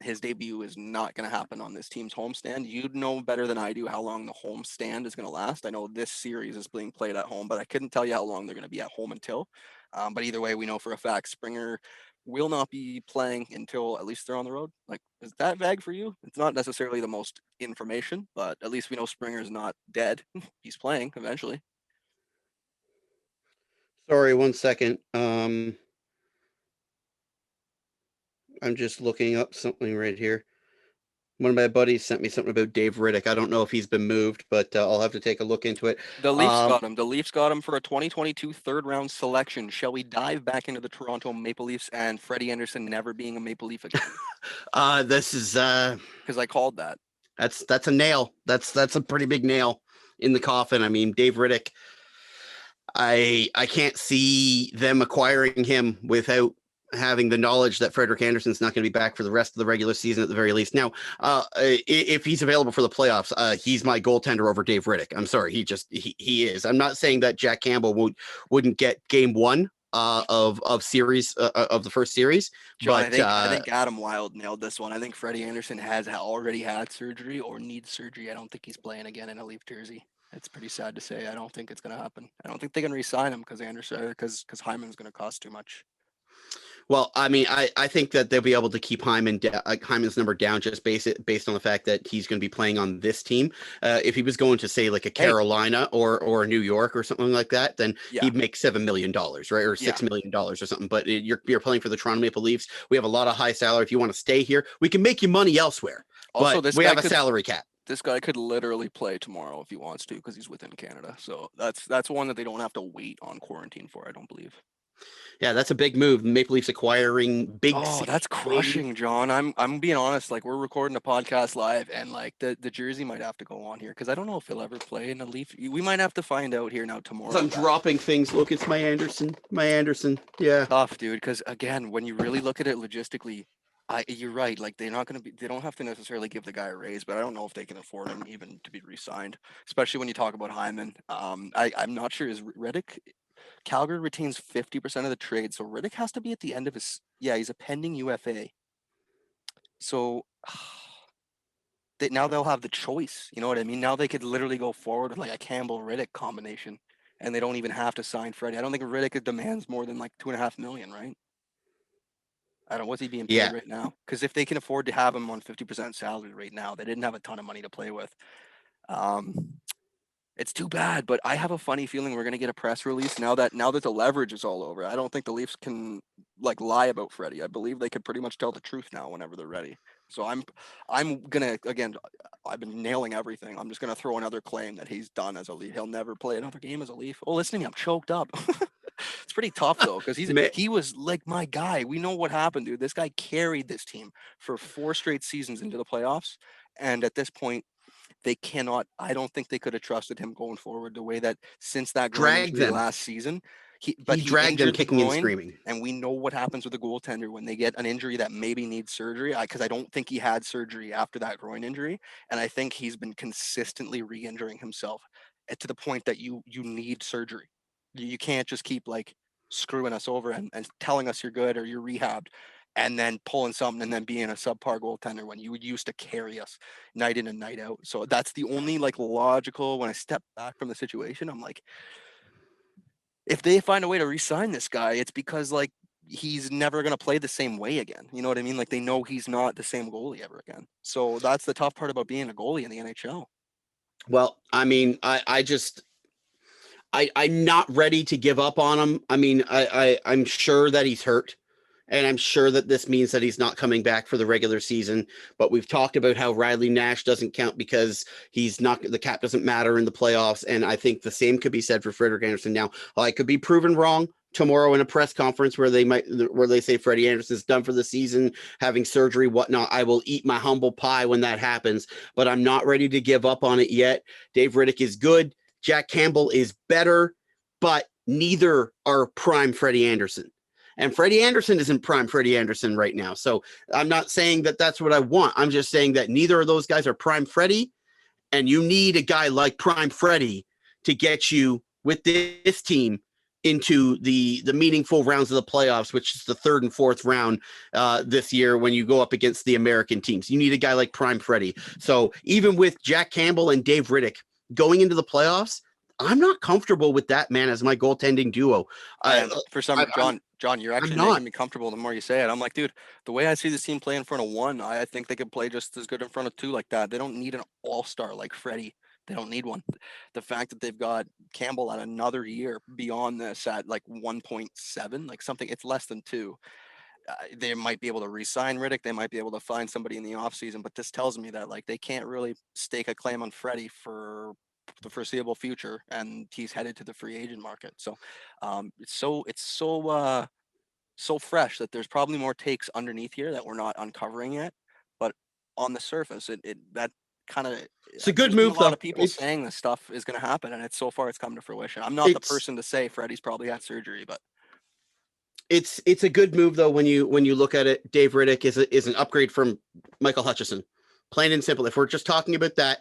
S2: His debut is not going to happen on this team's homestand. You'd know better than I do how long the homestand is going to last. I know this series is being played at home, but I couldn't tell you how long they're going to be at home until. But either way, we know for a fact Springer will not be playing until at least they're on the road. Like, is that vague for you? It's not necessarily the most information, but at least we know Springer's not dead. He's playing eventually.
S1: Sorry, 1 second. I'm just looking up something right here. One of my buddies sent me something about Dave Riddick. I don't know if he's been moved, but I'll have to take a look into it.
S2: The Leafs got him. The Leafs got him for a 2022 third round selection. Shall we dive back into the Toronto Maple Leafs and Freddie Anderson never being a Maple Leaf again?
S1: This is
S2: because I called that.
S1: That's a nail. That's a pretty big nail in the coffin. I mean, Dave Riddick. I can't see them acquiring him without having the knowledge that Frederik Andersen's not going to be back for the rest of the regular season at the very least. Now, if he's available for the playoffs, he's my goaltender over Dave Riddick. I'm sorry, he is. I'm not saying that Jack Campbell wouldn't get game one of series of the first series.
S2: John,
S1: but
S2: I think Adam Wild nailed this one. I think Freddie Andersen has already had surgery or needs surgery. I don't think he's playing again in a Leaf jersey. It's pretty sad to say. I don't think it's going to happen. I don't think they can re-sign him because Hyman's going to cost too much.
S1: Well, I mean, I think that they'll be able to keep Hyman's number down just based on the fact that he's going to be playing on this team. If he was going to say like a Carolina or New York or something like that, then he'd make $7 million, right, or $6 million or something. But you're playing for the Toronto Maple Leafs. We have a lot of high salary. If you want to stay here, we can make you money elsewhere. Also, but we have a salary cap.
S2: This guy could literally play tomorrow if he wants to because he's within Canada. So that's one that they don't have to wait on quarantine for, I don't believe.
S1: Yeah, that's a big move. Maple Leafs acquiring big.
S2: Oh, that's crushing, John. I'm being honest. Like, we're recording a podcast live, and like the jersey might have to go on here because I don't know if he'll ever play in a Leaf. We might have to find out here now tomorrow.
S1: I'm dropping things. Look, it's my Anderson. Yeah,
S2: tough, dude. Because again, when you really look at it logistically, you're right. Like, they don't have to necessarily give the guy a raise, but I don't know if they can afford him even to be re-signed, especially when you talk about Hyman. I'm not sure. Is Riddick? Calgary retains 50% of the trade, so Riddick has to be at the end of his. Yeah, he's a pending UFA. So now they'll have the choice. You know what I mean? Now they could literally go forward with like a Campbell Riddick combination, and they don't even have to sign Freddie. I don't think Riddick demands more than like $2.5 million, right? I don't know what's he being paid right now. Because if they can afford to have him on 50% salary right now, they didn't have a ton of money to play with. It's too bad, but I have a funny feeling we're gonna get a press release now that the leverage is all over. I don't think the Leafs can like lie about Freddie. I believe they could pretty much tell the truth now whenever they're ready. So I'm gonna, again, I've been nailing everything. I'm just gonna throw another claim that he's done as a Leaf. He'll never play another game as a Leaf. Oh, listen to me, I'm choked up. It's pretty tough though, because he was like my guy. We know what happened, dude. This guy carried this team for 4 straight seasons into the playoffs, and at this point, they cannot. I don't think they could have trusted him going forward the way that since that
S1: dragged them
S2: last season. He
S1: dragged them kicking and screaming.
S2: And we know what happens with a goaltender when they get an injury that maybe needs surgery. Because I don't think he had surgery after that groin injury, and I think he's been consistently re-injuring himself to the point that you need surgery. You can't just keep like screwing us over and telling us you're good or you're rehabbed, and then pulling something and then being a subpar goaltender when you used to carry us night in and night out. So that's the only like logical, when I step back from the situation, I'm like, if they find a way to re-sign this guy, it's because like he's never going to play the same way again. You know what I mean? Like, they know he's not the same goalie ever again. So that's the tough part about being a goalie in the NHL.
S1: Well, I mean, I'm not ready to give up on him. I mean, I'm sure that he's hurt. And I'm sure that this means that he's not coming back for the regular season. But we've talked about how Riley Nash doesn't count because he's not, the cap doesn't matter in the playoffs. And I think the same could be said for Frederik Andersen. Now, I could be proven wrong tomorrow in a press conference where they say Freddie Andersen's done for the season, having surgery, whatnot. I will eat my humble pie when that happens, but I'm not ready to give up on it yet. Dave Riddick is good. Jack Campbell is better, but neither are prime Freddie Andersen. And Freddie Andersen isn't prime Freddie Andersen right now. So I'm not saying that that's what I want. I'm just saying that neither of those guys are prime Freddie. And you need a guy like prime Freddie to get you with this team into the meaningful rounds of the playoffs, which is the third and fourth round this year when you go up against the American teams. You need a guy like prime Freddie. So even with Jack Campbell and Dave Riddick going into the playoffs, I'm not comfortable with that man as my goaltending duo.
S2: For some, John, you're actually making me comfortable the more you say it. I'm like, dude, the way I see this team play in front of one, I think they could play just as good in front of two like that. They don't need an all-star like Freddie. They don't need one. The fact that they've got Campbell at another year beyond this at like 1.7, like something, it's less than 2. They might be able to re-sign Riddick. They might be able to find somebody in the offseason, but this tells me that like they can't really stake a claim on Freddie for the foreseeable future, and he's headed to the free agent market. So it's so fresh that there's probably more takes underneath here that we're not uncovering yet. But on the surface, it that kind of,
S1: it's a good
S2: there's been
S1: move
S2: a lot
S1: though.
S2: of people saying this stuff is going to happen, and so far it's come to fruition. I'm not the person to say Freddie's probably had surgery, but
S1: it's a good move though when you look at it. Dave Riddick is an upgrade from Michael Hutchison, plain and simple. If we're just talking about that,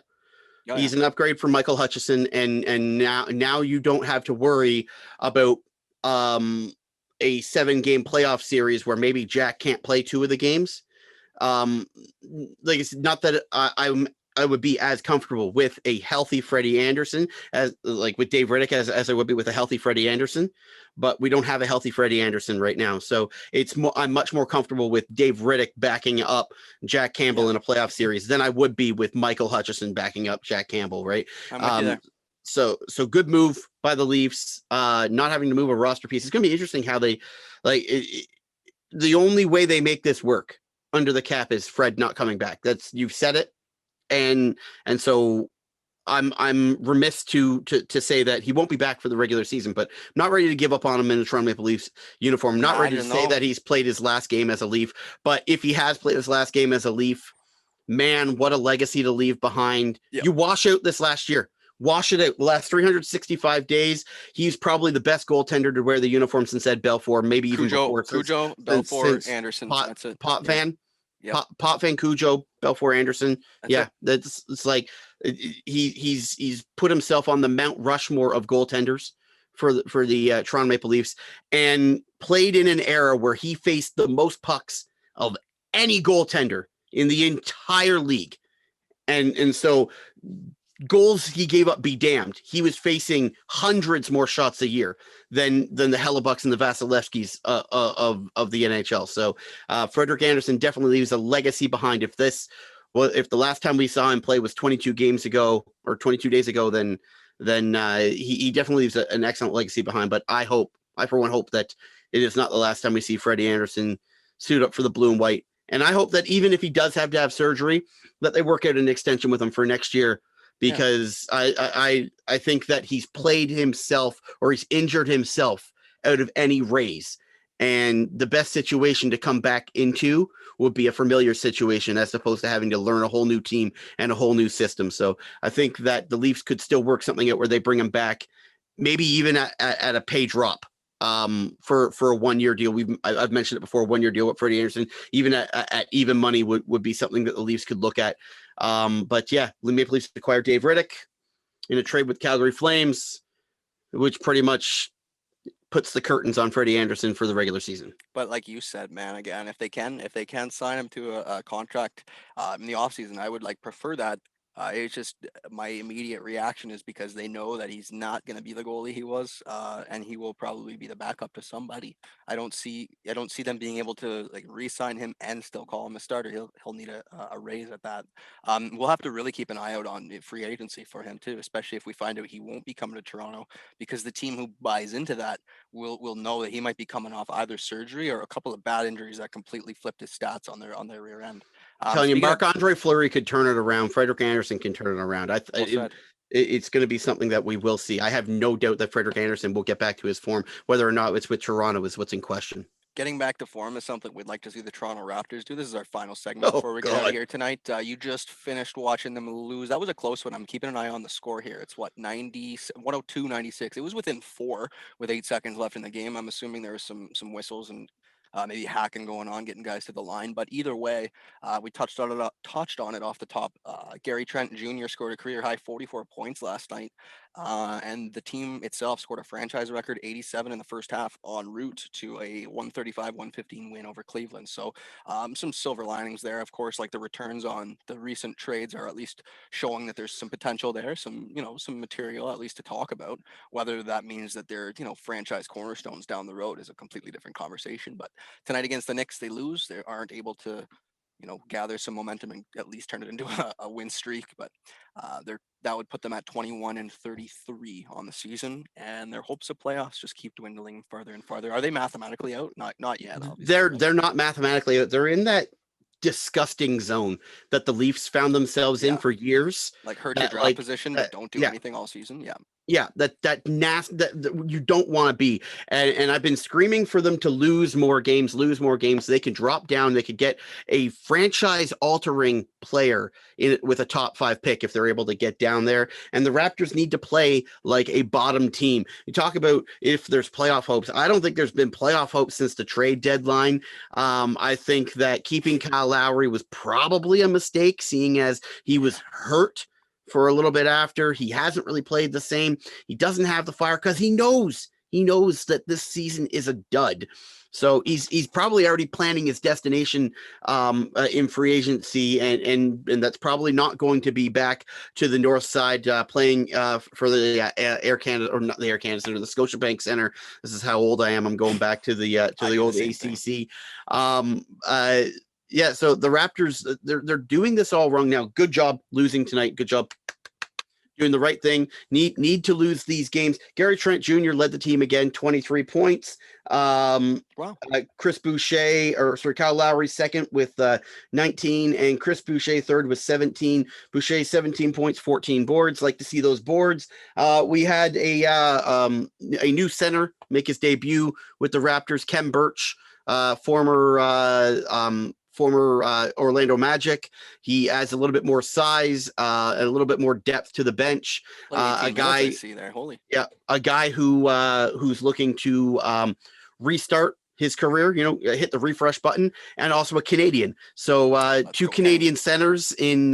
S1: he's an upgrade from Michael Hutchison, and now you don't have to worry about a 7-game playoff series where maybe Jack can't play 2 of the games. Like it's not that I would be as comfortable with a healthy Freddie Andersen as like with Dave Riddick as I would be with a healthy Freddie Andersen, but we don't have a healthy Freddie Andersen right now. So I'm much more comfortable with Dave Riddick backing up Jack Campbell in a playoff series than I would be with Michael Hutchison backing up Jack Campbell, right?
S2: I'm with you there.
S1: So good move by the Leafs, not having to move a roster piece. It's going to be interesting how they the only way they make this work under the cap is Fred not coming back. You've said it. And so I'm remiss to say that he won't be back for the regular season, but I'm not ready to give up on him in the Toronto Maple Leafs uniform. I'm not ready to say that he's played his last game as a Leaf, but if he has played his last game as a Leaf, man, what a legacy to leave behind. Yep. You wash out this last year. Wash it out. The last 365 days, he's probably the best goaltender to wear the uniform since Ed Belfour, maybe even before.
S2: Cujo, Belfour, Andersen.
S1: That's it. Potvin. Yep. Potvin, Cujo, Belfour, Andersen. It's like he's put himself on the Mount Rushmore of goaltenders for the Toronto Maple Leafs, and played in an era where he faced the most pucks of any goaltender in the entire league, and so goals he gave up be damned. He was facing hundreds more shots a year than the Hellebucks and the Vasilevskis of the NHL. So Frederik Andersen definitely leaves a legacy behind. If the last time we saw him play was 22 games ago or 22 days ago, then he definitely leaves an excellent legacy behind. But I for one hope that it is not the last time we see Freddie Andersen suit up for the blue and white. And I hope that even if he does have to have surgery, that they work out an extension with him for next year. Because I think that he's played himself, or he's injured himself out of any raise. And the best situation to come back into would be a familiar situation as opposed to having to learn a whole new team and a whole new system. So I think that the Leafs could still work something out where they bring him back, maybe even at a pay drop for a 1-year deal. I've mentioned it before, 1-year deal with Freddie Andersen, even at even money would be something that the Leafs could look at. But yeah, the Maple Leafs acquired Dave Riddick in a trade with Calgary Flames, which pretty much puts the curtains on Freddie Andersen for the regular season.
S2: But like you said, man, again, if they can sign him to a contract in the offseason, I would prefer that It's just my immediate reaction is because they know that he's not going to be the goalie he was, and he will probably be the backup to somebody. I don't see them being able to like re-sign him and still call him a starter. He'll need a raise at that. We'll have to really keep an eye out on free agency for him too, especially if we find out he won't be coming to Toronto, because the team who buys into that will know that he might be coming off either surgery or a couple of bad injuries that completely flipped his stats on their rear end.
S1: Telling you,
S2: Speaking of,
S1: Marc-Andre Fleury could turn it around. Frederick Anderson can turn it around.
S2: well said.
S1: It's going to be something that we will see. I have no doubt that Frederick Anderson will get back to his form. Whether or not it's with Toronto is what's in question.
S2: Getting back to form is something we'd like to see the Toronto Raptors do. This is our final segment
S1: Oh,
S2: before we get out of
S1: God.
S2: here tonight. You just finished watching them lose. That was a close one. I'm keeping an eye on the score here. It's what, 102, 96. It was within 4 with 8 seconds left in the game. I'm assuming there was some whistles and maybe hacking going on, getting guys to the line. But either way, we touched on it off the top. Gary Trent Jr. scored a career high 44 points last night. And the team itself scored a franchise record 87 in the first half, en route to a 135-115 win over Cleveland. So some silver linings there, of course, like the returns on the recent trades are at least showing that there's some potential there, some material at least to talk about. Whether that means that they're franchise cornerstones down the road is a completely different conversation. But tonight against the Knicks, they lose. They aren't able to gather some momentum and at least turn it into a win streak. But that would put them at 21-33 on the season, and their hopes of playoffs just keep dwindling further and farther. Are they mathematically out? Not yet. Obviously,
S1: They're not mathematically out. They're in that disgusting zone that the Leafs found themselves in for years.
S2: like hurt your draft position, but don't do
S1: yeah.
S2: anything all season.
S1: That nasty that you don't want to be. And I've been screaming for them to lose more games so they can drop down. They could get a franchise altering player with a top 5 pick if they're able to get down there. And the Raptors need to play like a bottom team. You talk about if there's playoff hopes. I don't think there's been playoff hopes since the trade deadline. I think that keeping Kyle Lowry was probably a mistake, seeing as he was hurt for a little bit after. He hasn't really played the same. He doesn't have the fire because he knows that this season is a dud. So he's probably already planning his destination in free agency, and that's probably not going to be back to the north side playing for the Air Canada, or not the Air Canada Center, the Scotiabank Center. This is how old I am. I'm going back to the old ACC. Yeah, so the Raptors, they're doing this all wrong now. Good job losing tonight. Good job doing the right thing. Need to lose these games. Gary Trent Jr. led the team again, 23 points.
S2: Wow.
S1: Chris Boucher, Kyle Lowry second with 19, and Chris Boucher third with 17. Boucher 17 points, 14 boards. Like to see those boards. We had a new center make his debut with the Raptors, Kem Birch, former Orlando Magic. He adds a little bit more size, and a little bit more depth to the bench. A guy who's looking to restart his career, hit the refresh button, and also a Canadian. So two Canadian centers in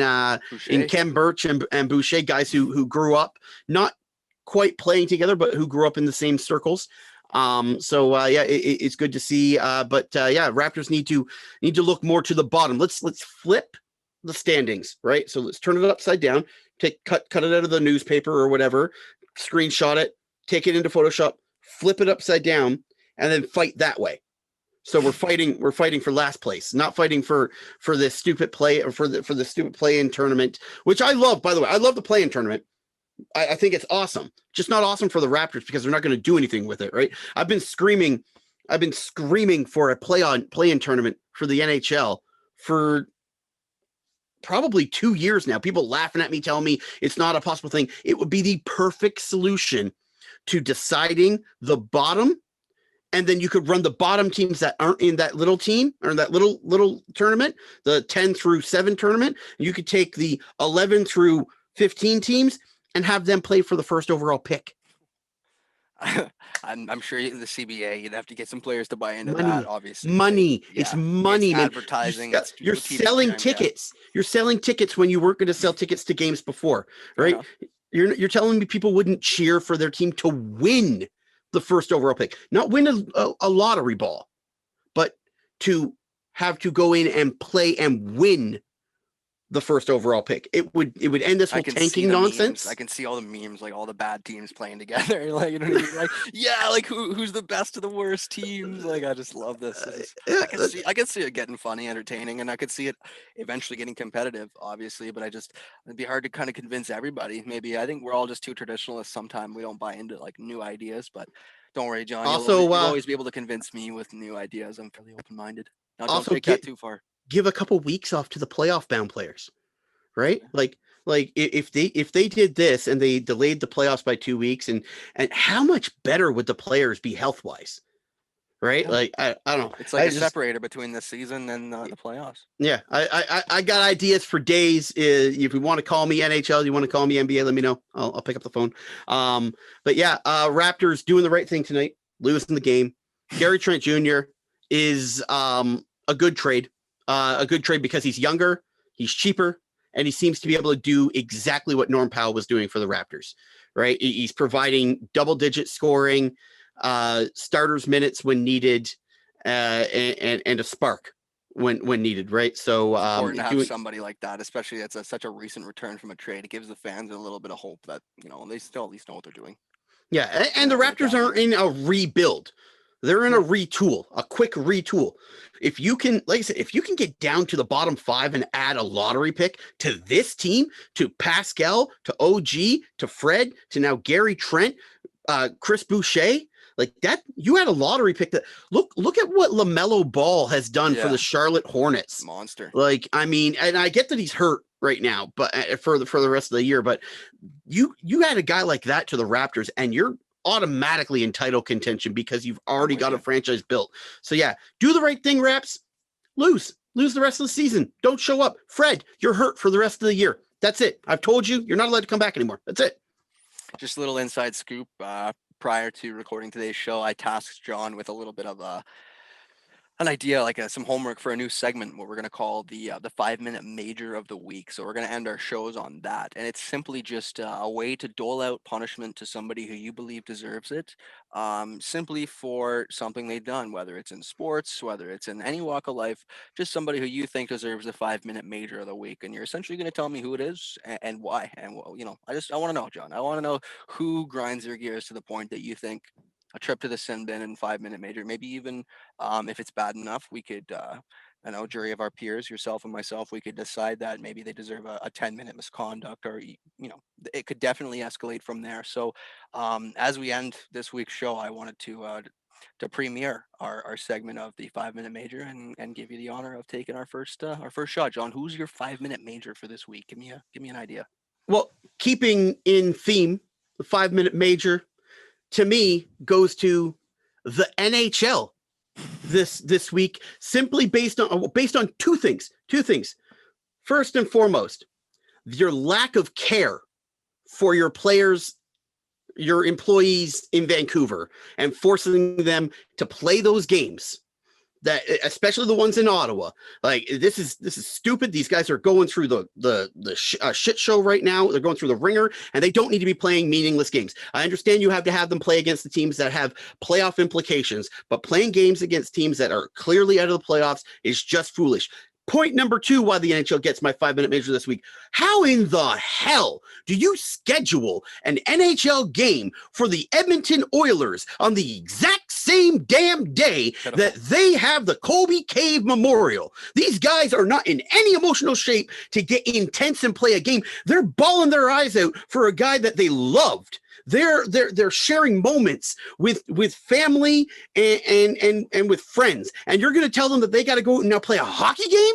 S1: Kem Birch and Boucher, guys who grew up not quite playing together, but who grew up in the same circles. It's good to see. Raptors need to look more to the bottom. Let's flip the standings, right? So let's turn it upside down. Cut it out of the newspaper or whatever. Screenshot it. Take it into Photoshop. Flip it upside down, and then fight that way. So we're fighting for last place, not fighting for this stupid play or for the stupid play-in tournament, which I love. By the way, I love the play-in tournament. I think it's awesome. Just not awesome for the Raptors because they're not going to do anything with it, right? I've been screaming for a play-in tournament for the NHL for probably 2 years now. People laughing at me, telling me it's not a possible thing. It would be the perfect solution to deciding the bottom, and then you could run the bottom teams that aren't in that little team or that little tournament, the 10 through 7 tournament. You could take the 11 through 15 teams and have them play for the first overall pick.
S2: I'm sure the CBA, you'd have to get some players to buy into that, obviously.
S1: Money. It's money,
S2: it's
S1: man.
S2: Advertising.
S1: You're selling tickets. You're selling tickets when you weren't going to sell tickets to games before, right? You're telling me people wouldn't cheer for their team to win the first overall pick, not win a lottery ball, but to have to go in and play and win the first overall pick. It would end this
S2: I
S1: whole
S2: can see
S1: tanking
S2: the memes.
S1: nonsense.
S2: I can see all the memes, like all the bad teams playing together. Like, you know what I mean? Like, yeah, like who's the best of the worst teams? Like, I just love this.
S1: Yeah,
S2: I can see it getting funny, entertaining, and I could see it eventually getting competitive, obviously. But it'd be hard to kind of convince everybody. Maybe I think we're all just too traditionalists. Sometimes we don't buy into like new ideas. But don't worry, John.
S1: also,
S2: You'll always be able to convince me with new ideas. I'm fairly open-minded. Now, don't
S1: also
S2: take that too far.
S1: give a couple weeks off to the playoff bound players, right?
S2: Okay.
S1: If they did this and they delayed the playoffs by 2 weeks, and how much better would the players be health wise, right?
S2: Yeah.
S1: Like I don't know.
S2: It's like a separator between the season and the playoffs.
S1: Yeah, I got ideas for days. If you want to call me NHL, you want to call me NBA, let me know. I'll pick up the phone. But yeah, Raptors doing the right thing tonight, losing the game. Gary Trent Jr. is a good trade. A good trade because he's younger, he's cheaper, and he seems to be able to do exactly what Norm Powell was doing for the Raptors. Right, he's providing double-digit scoring, starters minutes when needed, and a spark when needed, right? So
S2: It's important to have somebody like that, especially that's such a recent return from a trade. It gives the fans a little bit of hope that they still at least know what they're doing.
S1: Yeah, and the Raptors aren't in a rebuild; they're in a retool, a quick retool. If you can, like I said, if you can get down to the bottom 5 and add a lottery pick to this team, to Pascal, to OG, to Fred, to now Gary Trent, Chris Boucher. Like that, you had a lottery pick. That look at what LaMelo Ball has done for the Charlotte Hornets.
S2: Monster.
S1: Like, I mean, and I get that he's hurt right now, but for the rest of the year. But you had a guy like that to the Raptors, and you're automatically in title contention because you've already got a franchise built. So yeah, do the right thing, Raps. Lose the rest of the season. Don't show up. Fred, you're hurt for the rest of the year. That's it. I've told you, you're not allowed to come back anymore. That's it.
S2: Just a little inside scoop. Prior to recording today's show, I tasked John with a little bit of an idea, like some homework for a new segment, what we're going to call the 5-minute major of the week. So we're going to end our shows on that, and it's simply just a way to dole out punishment to somebody who you believe deserves it, simply for something they've done, whether it's in sports, whether it's in any walk of life, just somebody who you think deserves the 5-minute major of the week. And you're essentially going to tell me who it is and why. And I want to know, John. I want to know who grinds their gears to the point that you think a trip to the sin bin and 5-minute major, maybe even if it's bad enough, we could, I know, jury of our peers, yourself and myself, we could decide that maybe they deserve a 10-minute misconduct, or, it could definitely escalate from there. So as we end this week's show, I wanted to premiere our segment of the 5-minute major and give you the honor of taking our first shot. John, who's your 5-minute major for this week? Give me an idea.
S1: Well, keeping in theme, the 5-minute major to me goes to the NHL this week, simply based on two things. First and foremost, your lack of care for your players, your employees in Vancouver, and forcing them to play those games, that especially the ones in Ottawa. Like, this is stupid. These guys are going through the shit show right now. They're going through the ringer, and they don't need to be playing meaningless games. I understand you have to have them play against the teams that have playoff implications, but playing games against teams that are clearly out of the playoffs is just foolish. Point number 2, why the NHL gets my 5-minute major this week. How in the hell do you schedule an NHL game for the Edmonton Oilers on the exact same damn day that they have the Colby Cave Memorial? These guys are not in any emotional shape to get intense and play a game. They're bawling their eyes out for a guy that they loved. They're sharing moments with family and with friends, and you're going to tell them that they got to go and now play a hockey game?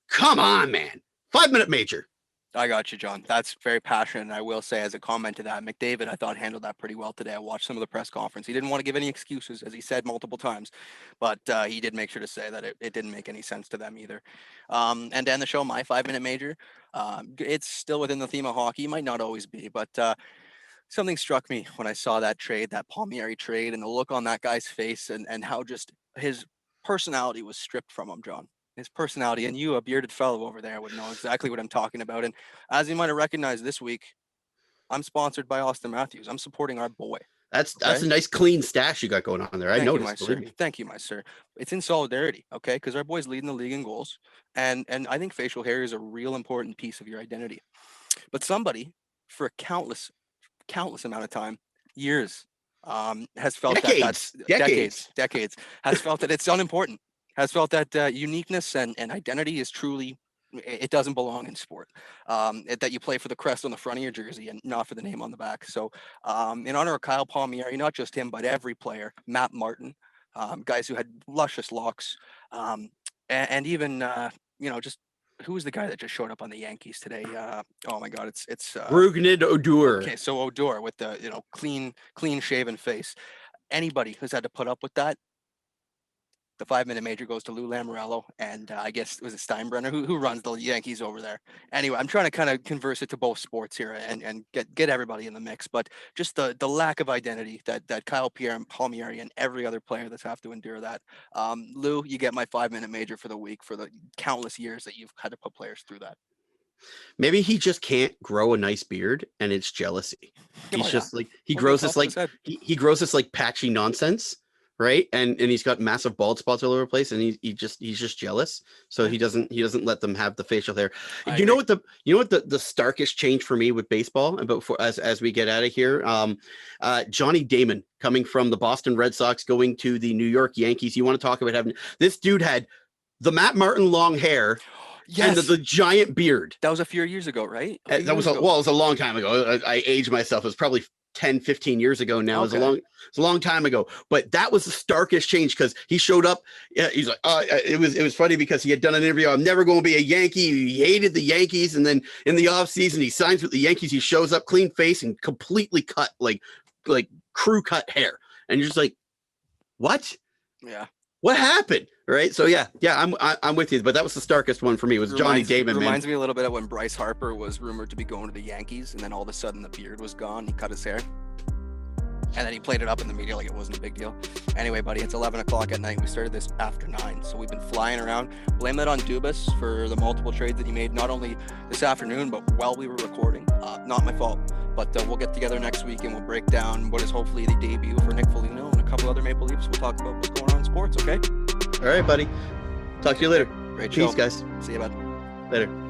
S1: Come on, man. 5-minute major.
S2: I got you, John. That's very passionate. And I will say, as a comment to that, McDavid, I thought, handled that pretry well today. I watched some of the press conference. He didn't want to give any excuses, as he said multiple times, but he did make sure to say that it didn't make any sense to them either. And to end the show, my 5-minute major, it's still within the theme of hockey. It might not always be, but something struck me when I saw that trade, that Palmieri trade, and the look on that guy's face, and how just his personality was stripped from him, John. His personality, and you, a bearded fellow over there, would know exactly what I'm talking about. And as you might have recognized this week, I'm sponsored by Austin Matthews. I'm supporting our boy.
S1: That's
S2: Okay?
S1: a nice clean stash you got going on there. I
S2: Thank you,
S1: noticed.
S2: my sir.
S1: Believe me.
S2: Thank you, my sir. It's in solidarity, okay? Because our boy's leading the league in goals, and I think facial hair is a real important piece of your identity. But somebody, for a countless amount of time, years, has felt that that's decades, has felt that it's unimportant, has felt that uniqueness and identity is truly, it doesn't belong in sport. That you play for the crest on the front of your jersey and not for the name on the back. So in honor of Kyle Palmieri, not just him, but every player, Matt Martin, guys who had luscious locks, and even just who was the guy that just showed up on the Yankees today? Oh my God, it's
S1: Rougned Odor.
S2: okay. So Odor with the clean shaven face. Anybody who's had to put up with that, the 5-minute major goes to Lou Lamoriello, and I guess it was Steinbrenner who runs the Yankees over there. Anyway, I'm trying to kind of converse it to both sports here and get everybody in the mix, but just the lack of identity that Kyle Palmieri and every other player that's have to endure that. Lou, you get my 5-minute major for the week for the countless years that you've had to put players through that.
S1: Maybe he just can't grow a nice beard, and it's jealousy. He's just like he grows this like he grows this like patchy nonsense, right? And he's got massive bald spots all over the place, and he's just jealous. So he doesn't let them have the facial hair. You know what the starkest change for me with baseball, and before as we get out of here, Johnny Damon coming from the Boston Red Sox going to the New York Yankees. You want to talk about having this dude had the Matt Martin long hair.
S2: Yes.
S1: And the giant beard.
S2: That was a few years ago, right?
S1: It was a long time ago. I aged myself. It was probably 10, 15 years ago now. Okay. It's a long time ago. But that was the starkest change because he showed up. He's like, it was funny because he had done an interview. I'm never going to be a Yankee. He hated the Yankees. And then in the offseason, he signs with the Yankees. He shows up clean face and completely cut, like crew cut hair. And you're just like, what?
S2: Yeah.
S1: What happened? Right. So yeah, I'm with you. But that was the starkest one for me. Was Johnny Damon.
S2: Reminds me a little bit of when Bryce Harper was rumored to be going to the Yankees, and then all of a sudden the beard was gone. He cut his hair, and then he played it up in the media like it wasn't a big deal. Anyway, buddy, it's 11 o'clock at night. We started this after 9, so we've been flying around. Blame that on Dubas for the multiple trades that he made, not only this afternoon but while we were recording. Not my fault. But we'll get together next week and we'll break down what is hopefully the debut for Nick Foligno and a couple other Maple Leafs. We'll talk about what's going on in sports, okay?
S1: All right, buddy. Talk to you later.
S2: Great
S1: Peace,
S2: show.
S1: guys.
S2: See you, bud.
S1: Later.